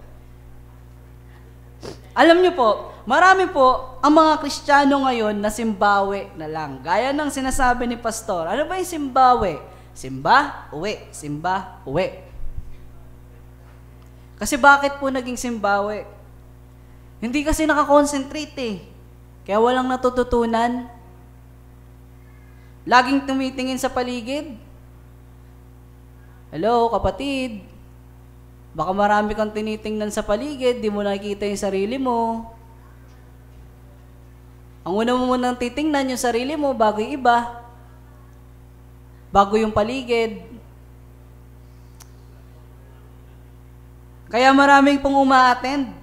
Alam niyo po, marami po ang mga Kristiyano ngayon na simbawe na lang. Gaya ng sinasabi ni Pastor. Ano ba yung simbawe? Simba, uwi. Simba, uwi. Kasi bakit po naging simbawe? Hindi kasi nakakonsentrate Kaya walang natututunan. Laging tumitingin sa paligid. Hello, kapatid. Baka marami kang tinitingnan sa paligid, di mo nakikita yung sarili mo. Ang una mo munang titingnan yung sarili mo bago yung iba. Bago yung paligid. Kaya maraming pong uma-attend.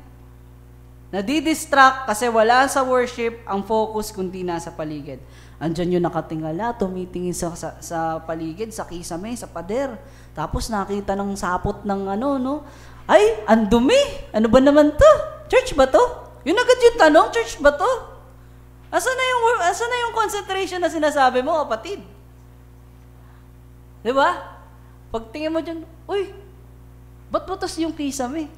Nadidistract kasi wala sa worship ang focus kundi nasa paligid. Andyan yung nakatingala, tumitingin sa paligid, sa kisame, sa pader. Tapos nakita ng sapot ng Ay, ang dumi. Ano ba naman to? Church ba to? Yun agad yung tanong, church ba to? Asa na yung concentration na sinasabi mo, kapatid? Di ba? Pag tingin mo dyan, uy, ba't butas yung kisame?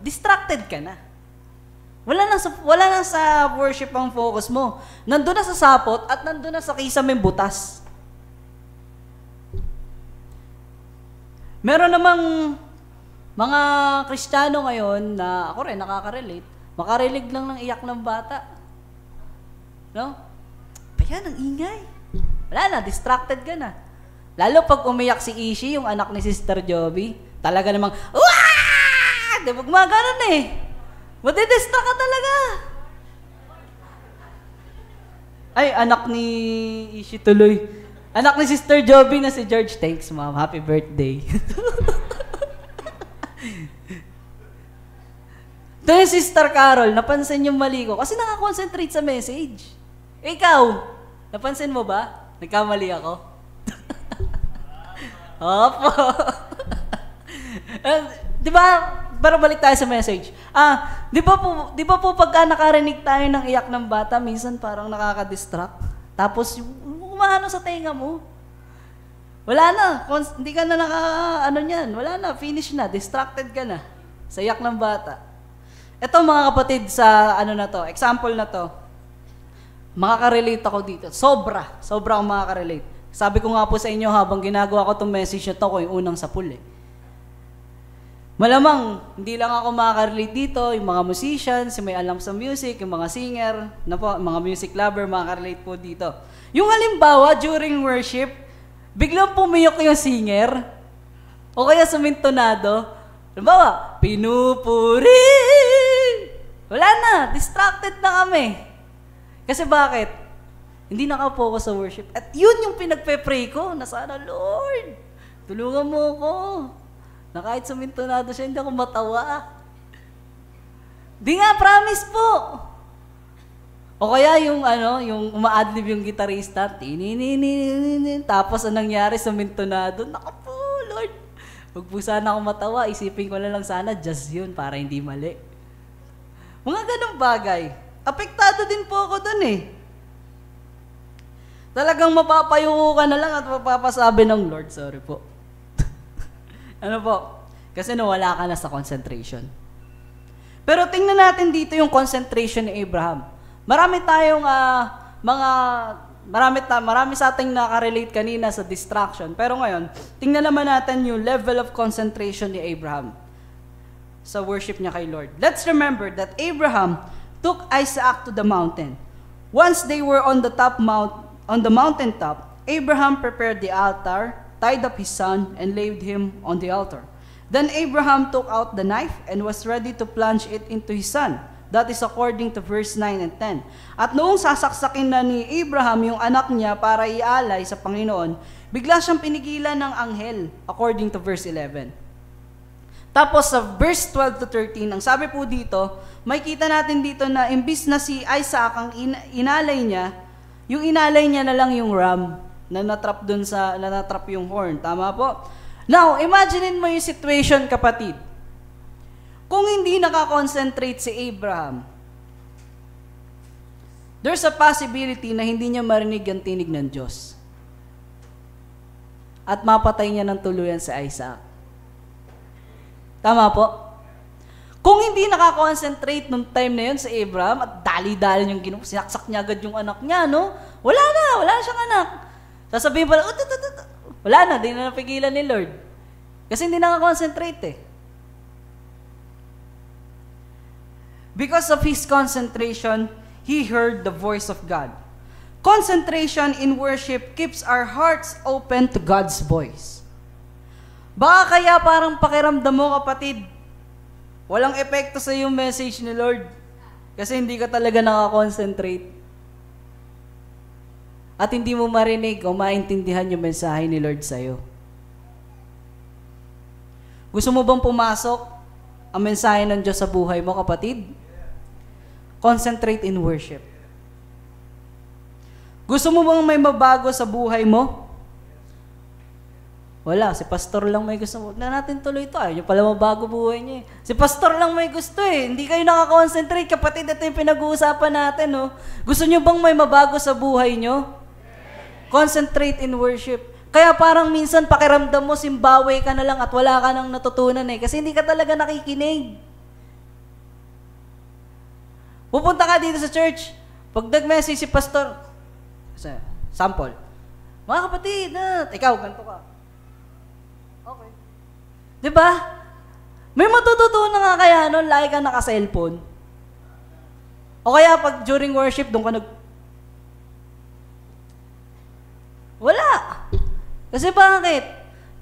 Distracted ka na. Wala na sa worship ang focus mo. Nandun na sa sapot at nandun na sa kisameng butas. Meron namang mga Kristiyano ngayon na ako rin nakaka-relate. Makarinig lang ng iyak ng bata. No? Ayan, ang ingay. Wala na, distracted ka na. Lalo pag umiyak si Ishi, yung anak ni Sister Joby, talaga namang, waaah! Di ba gumaganon Madidistract ka talaga. Ay, anak ni Ishi tuloy. Anak ni Sister Joby na si George. Thanks, Mom. Happy birthday. Ito yung Sister Carol. Napansin yung mali ko. Kasi nakakonsentrate sa message. Ikaw, napansin mo ba? Nagkamali ako? Opo. Di ba, para balik tayo sa message. Di ba po pagka nakarinig tayo ng iyak ng bata, minsan parang nakaka-distract. Tapos, umahano sa tenga mo. Wala na. Hindi ka na wala na. Finish na. Distracted ka na. Sa iyak ng bata. Ito mga kapatid sa example na to. Makaka-relate ako dito. Sobra akong makaka-relate. Sabi ko nga po sa inyo habang ginagawa ko itong message na to, ko yung unang sapul Malamang, hindi lang ako makaka-relate dito, yung mga musicians, yung may alam sa music, yung mga singer, mga music lover, makaka-relate po dito. Yung halimbawa, during worship, biglang pumiyok yung singer, o kaya sumintonado, halimbawa, pinupuri! Wala na, distracted na kami. Kasi bakit? Hindi nakapokus sa worship. At yun yung pinagpe-pray ko, na sana, Lord, tulungan mo ako. Na kahit sumintonado siya, hindi ako matawa. Di nga, promise po. O kaya yung yung uma-adlib yung gitarista, tapos anong nangyari, sumintonado, naku po, Lord. Huwag po sana ako matawa, isipin ko na lang sana, just yun, para hindi mali. Mga ganong bagay. Apektado din po ako dun eh. Talagang mapapayuko ka na lang at mapapasabi ng Lord, sorry po. Ano po? Kasi nawala ka na sa concentration. Pero tingnan natin dito yung concentration ni Abraham. Marami tayong marami sa ating nakarelate kanina sa distraction. Pero ngayon, tingnan naman natin yung level of concentration ni Abraham sa worship niya kay Lord. Let's remember that Abraham took Isaac to the mountain. Once they were on the mountaintop, Abraham prepared the altar, tied up his son, and laid him on the altar. Then Abraham took out the knife and was ready to plunge it into his son. That is according to verse 9 and 10. At noong sasaksakin na ni Abraham yung anak niya para ialay sa Panginoon, bigla siyang pinigilan ng anghel, according to verse 11. Tapos sa verse 12 to 13, ang sabi po dito, may kita natin dito na imbis na si Isaac ang inalay niya, yung inalay niya na lang yung ram, na natrap yung horn. Tama po? Now, imaginein mo yung situation, kapatid. Kung hindi nakakonsentrate si Abraham, there's a possibility na hindi niya marinig ang tinig ng Diyos. At mapatay niya ng tuluyan si Isaac. Tama po? Kung hindi nakakonsentrate nung time na yun si Abraham at dali-dali yung sinaksak niya agad yung anak niya, no? Wala na siyang anak. Sasabihin pala, wala na, di na napigilan ni Lord. Kasi hindi nakakonsentrate eh. Because of his concentration, he heard the voice of God. Concentration in worship keeps our hearts open to God's voice. Baka kaya parang pakiramdam mo, kapatid, walang epekto sa yung message ni Lord. Kasi hindi ka talaga nakakonsentrate. At hindi mo marinig o maintindihan yung mensahe ni Lord sa'yo. Gusto mo bang pumasok ang mensahe ng Diyos sa buhay mo, kapatid? Concentrate in worship. Gusto mo bang may mabago sa buhay mo? Wala, si pastor lang may gusto mo. Na natin tuloy ito. Ayaw nyo pala mabago buhay niya. Si pastor lang may gusto eh. Hindi kayo nakakonsentrate. Kapatid, ito yung pinag-uusapan natin. Oh. Gusto nyo bang may mabago sa buhay nyo? Concentrate in worship. Kaya parang minsan pakiramdam mo, simbawe ka na lang at wala ka nang natutunan eh. Kasi hindi ka talaga nakikinig. Pupunta ka dito sa church. Pag nag-message si pastor, sample, mga kapatid, ikaw, ganito ka. Okay. Diba? May matututunan nga kaya nun, lagi ka naka-cellphone. O kaya pag during worship, doon ka wala. Kasi bakit?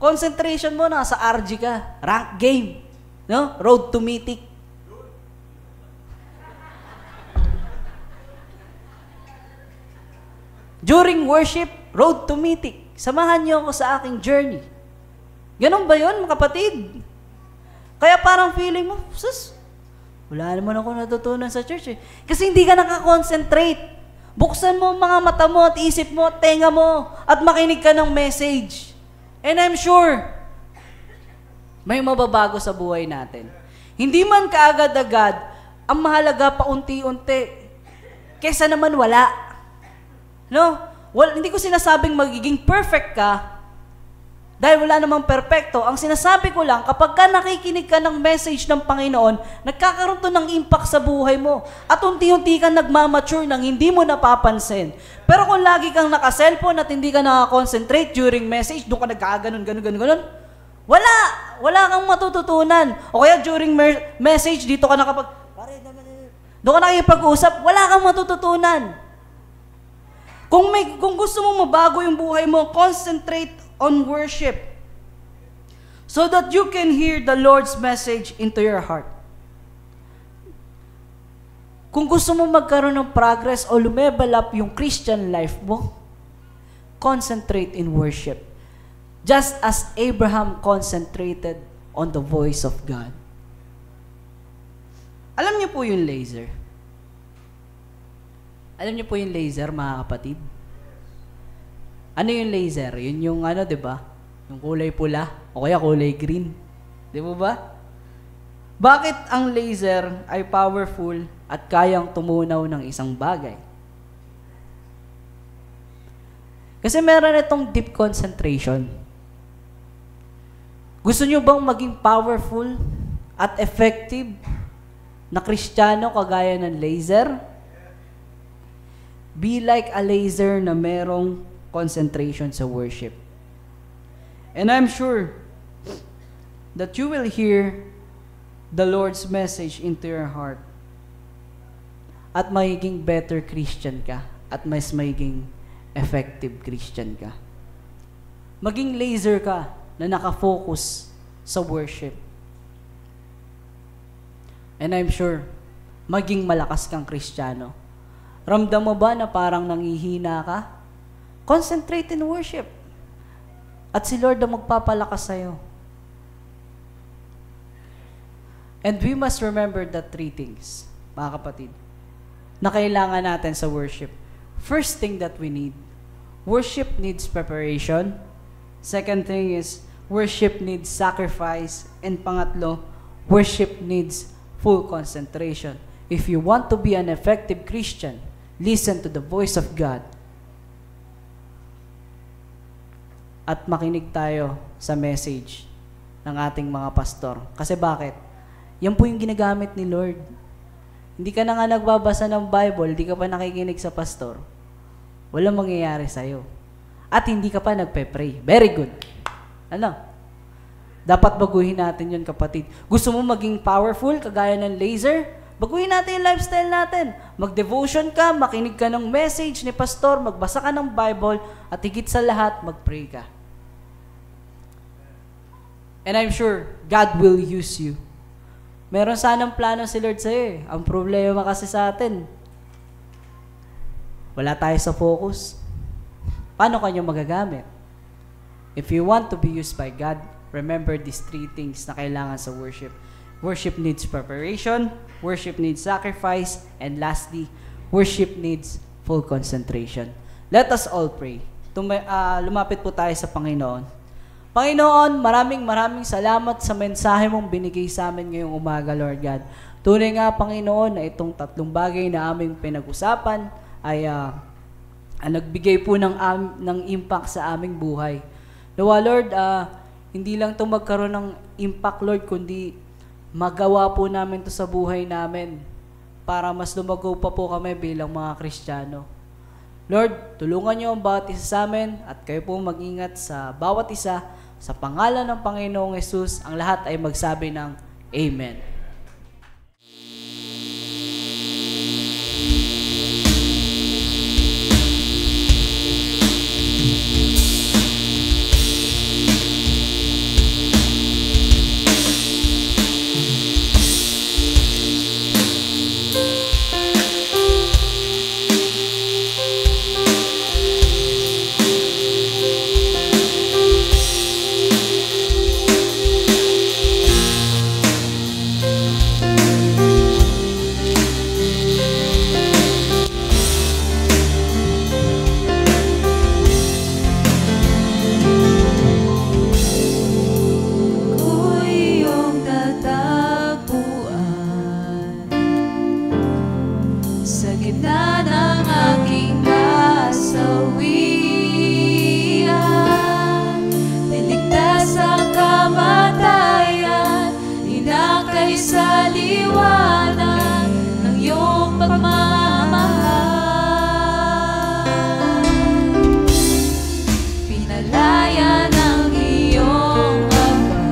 Concentration mo na sa RG ka. Rank game. No? Road to Mythic. During worship, road to Mythic. Samahan niyo ako sa aking journey. Ganon ba yun, mga kapatid? Kaya parang feeling mo, sus, wala naman ako natutunan sa church eh. Kasi hindi ka nakakonsentrate. Buksan mo ang mga mata mo at isip mo at tenga mo at makinig ka ng message. And I'm sure, may mababago sa buhay natin. Hindi man kaagad-agad, ang mahalaga pa unti-unti. Kesa naman wala. No? Hindi ko sinasabing magiging perfect ka dahil wala namang perfecto. Ang sinasabi ko lang, kapag ka nakikinig ka ng message ng Panginoon, nagkakaroon to ng impact sa buhay mo. At unti-unti ka nagmamature nang hindi mo napapansin. Pero kung lagi kang naka-cellphone at hindi ka nakakonsentrate during message, doon ka nagkaganon, ganon, Wala kang matututunan. O kaya during message, dito ka doon ka nakikipag-usap, wala kang matututunan. Kung gusto mo mabago yung buhay mo, concentrate on worship so that you can hear the Lord's message into your heart. Kung gusto mo magkaroon ng progress o lumevel up yung Christian life mo, concentrate in worship. Just as Abraham concentrated on the voice of God. Alam niyo po yung laser? Alam niyo po yung laser, mga kapatid? Ano yung laser? Yun yung di ba? Yung kulay pula o kaya kulay green. Di ba? Bakit ang laser ay powerful at kayang tumunaw ng isang bagay? Kasi meron itong deep concentration. Gusto niyo bang maging powerful at effective na Kristiyano kagaya ng laser? Be like a laser na merong concentration sa worship. And I'm sure that you will hear the Lord's message into your heart at magiging better Christian ka at mas magiging effective Christian ka. Maging laser ka na nakafocus sa worship. And I'm sure, maging malakas kang Kristiyano. Ramdam mo ba na parang nangihina ka? Concentrate in worship. At si Lord ang magpapalakas sa'yo. And we must remember the three things, mga kapatid, na kailangan natin sa worship. First thing that we need, worship needs preparation. Second thing is, worship needs sacrifice. And pangatlo, worship needs full concentration. If you want to be an effective Christian, listen to the voice of God. At makinig tayo sa message ng ating mga pastor. Kasi bakit? Yan po yung ginagamit ni Lord. Hindi ka na nga nagbabasa ng Bible, hindi ka pa nakikinig sa pastor, walang mangyayari sa'yo. At hindi ka pa nagpe-pray. Very good. Dapat baguhin natin yun, kapatid. Gusto mo maging powerful, kagaya ng laser? Baguhin natin yung lifestyle natin. Mag-devotion ka, makinig ka ng message ni pastor, magbasa ka ng Bible, at higit sa lahat, mag-pray ka. And I'm sure, God will use you. Meron sanang plano si Lord sa'yo. Ang problema kasi sa atin, wala tayo sa focus. Paano kanya magagamit? If you want to be used by God, remember these three things na kailangan sa worship. Worship needs preparation, worship needs sacrifice, and lastly, worship needs full concentration. Let us all pray. Lumapit po tayo sa Panginoon. Panginoon, maraming salamat sa mensahe mong binigay sa amin ngayong umaga, Lord God. Tunay nga, Panginoon, na itong tatlong bagay na aming pinag-usapan ay nagbigay po ng impact sa aming buhay. Nawa, Lord, hindi lang ito magkaroon ng impact, Lord, kundi magawa po namin ito sa buhay namin para mas lumago pa po kami bilang mga Kristiyano. Lord, tulungan niyo ang bawat isa sa amin at kayo po mag-ingat sa bawat isa. Sa pangalan ng Panginoong Yesus, ang lahat ay magsabi ng Amen. Pinalaya ng iyong Ama.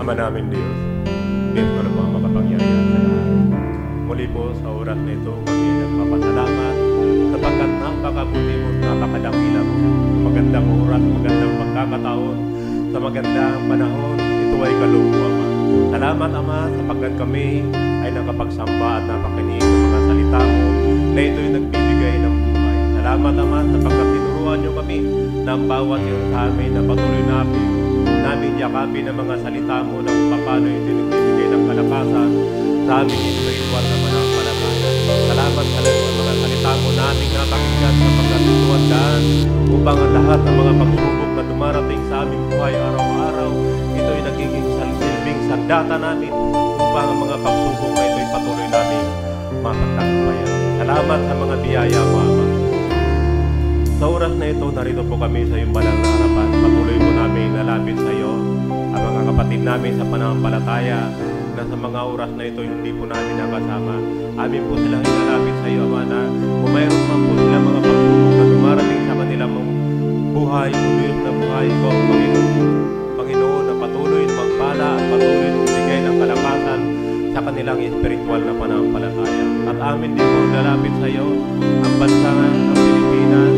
Ama namin Diyos, Diyos ko na mga makapangyarihan sa lahat. Muli po sa oras na ito kami nagpapasalamat sapagkat napakabuti mo, napakadakila mo. Sa magandang oras, magandang pagkakataon, sa magandang panahon, ito ay kaloob mo, Ama. Salamat, Ama, sapagkat kami ay nakapagsamba at napakinig sa mga salita mo na ito'y nagbibigay ng buhay. Salamat, Ama, sapagkat tinuruan niyo kami na ang bawat yun sa amin na patuloy namin yakapin ang mga salita mo na kung paano ito nagbibigay ng kalakasan sa aming spiritual na pananampalataya. Salamat sa mga salita mo na aming napakinggan sapagkat ito ang daan upang ang lahat ng mga pagsubok na dumarating sa aming buhay araw-araw, ito'y nagiging silbing sandata namin upang ang mga pagsubok na ito'y patuloy namin mapagtagumpayan. Salamat sa mga biyaya mo, Ama. Sa oras na ito, narito po kami sa iyong banal na harapan. Patuloy po namin lalapit sa iyo ang mga kapatid namin sa pananampalataya na sa mga oras na ito hindi po namin nakasama. Amin po silang ilalapit sa iyo, Ama, na kung mayroon man po sila mga pagsubok na dumarating sa kanilang buhay, Diyos na buhay, ikaw ang Panginoon na patuloy na magpala at patuloy na bigay ng kalakasan sa kanilang espiritual na pananampalataya. At amin din po lalapit sa iyo ang bansa ng Pilipinas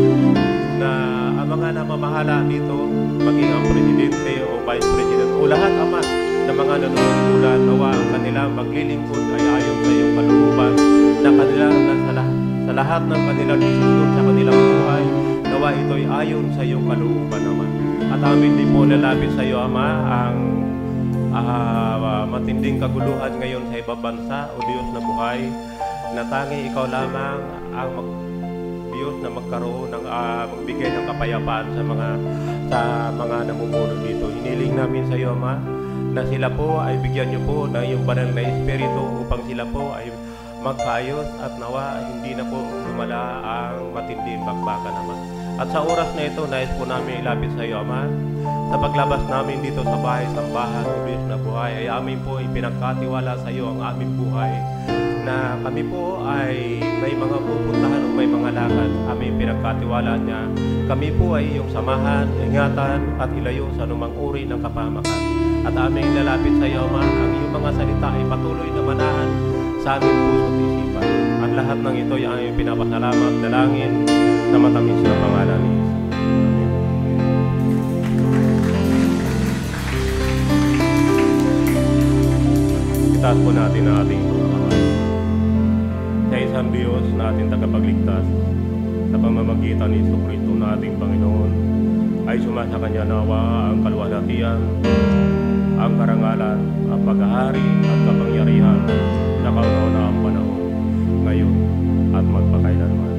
na ang mga namamahala dito, maging ang presidente o vice president o lahat, Ama, na mga nanunungkulan, nawa ang kanilang maglilingkod ay ayon sa iyong kalooban na kanila sa lahat ng kanilang desisyon sa kanilang buhay, nawa ito'y ayon sa iyong kalooban, Ama. At amin din po lalapit sa iyo, Ama, ang matinding kaguluhan ngayon sa ibang bansa o Diyos na buhay, na tangi ikaw lamang ang Diyos na magkaroon ng magbigay ng kapayapaan sa mga namumuno dito. Hiniling namin sa iyo, Ama, na sila po ay bigyan niyo po ng iyong banal na espiritu upang sila po ay magkaayos at nawa hindi na po lumala ang matinding bakbakan, Ama. At sa oras na ito, nais po namin ilapit sa iyo, Ama, sa paglabas namin dito sa bahay-sambahan o Diyos na buhay, ay amin po ipinagkatiwala sa iyo ang aming buhay, na kami po ay may mga pupuntahan o may mga lakad. Aming pinagkatiwala niya, kami po ay iyong samahan, ingatan at ilayo sa anumang uri ng kapahamakan. At aming lalapit sa iyo, Ama, ang iyong mga salita ay patuloy na manahan sa aming puso at isipan. At lahat ng ito ay aming pinapasalamat, dalangin na matamis na pangalan ni Jesus. Itaas po natin ang ating mga kamay. Sa isang Diyos na ating tagapagligtas, sa pamamagitan ni Jesucristo na ating Panginoon, ay sumasa Kanya nawa ang kaluwalhatian, ang karangalan, ang paghahari at kapangyarihan na kauna-una ang panahon, ngayon at magpakailanman.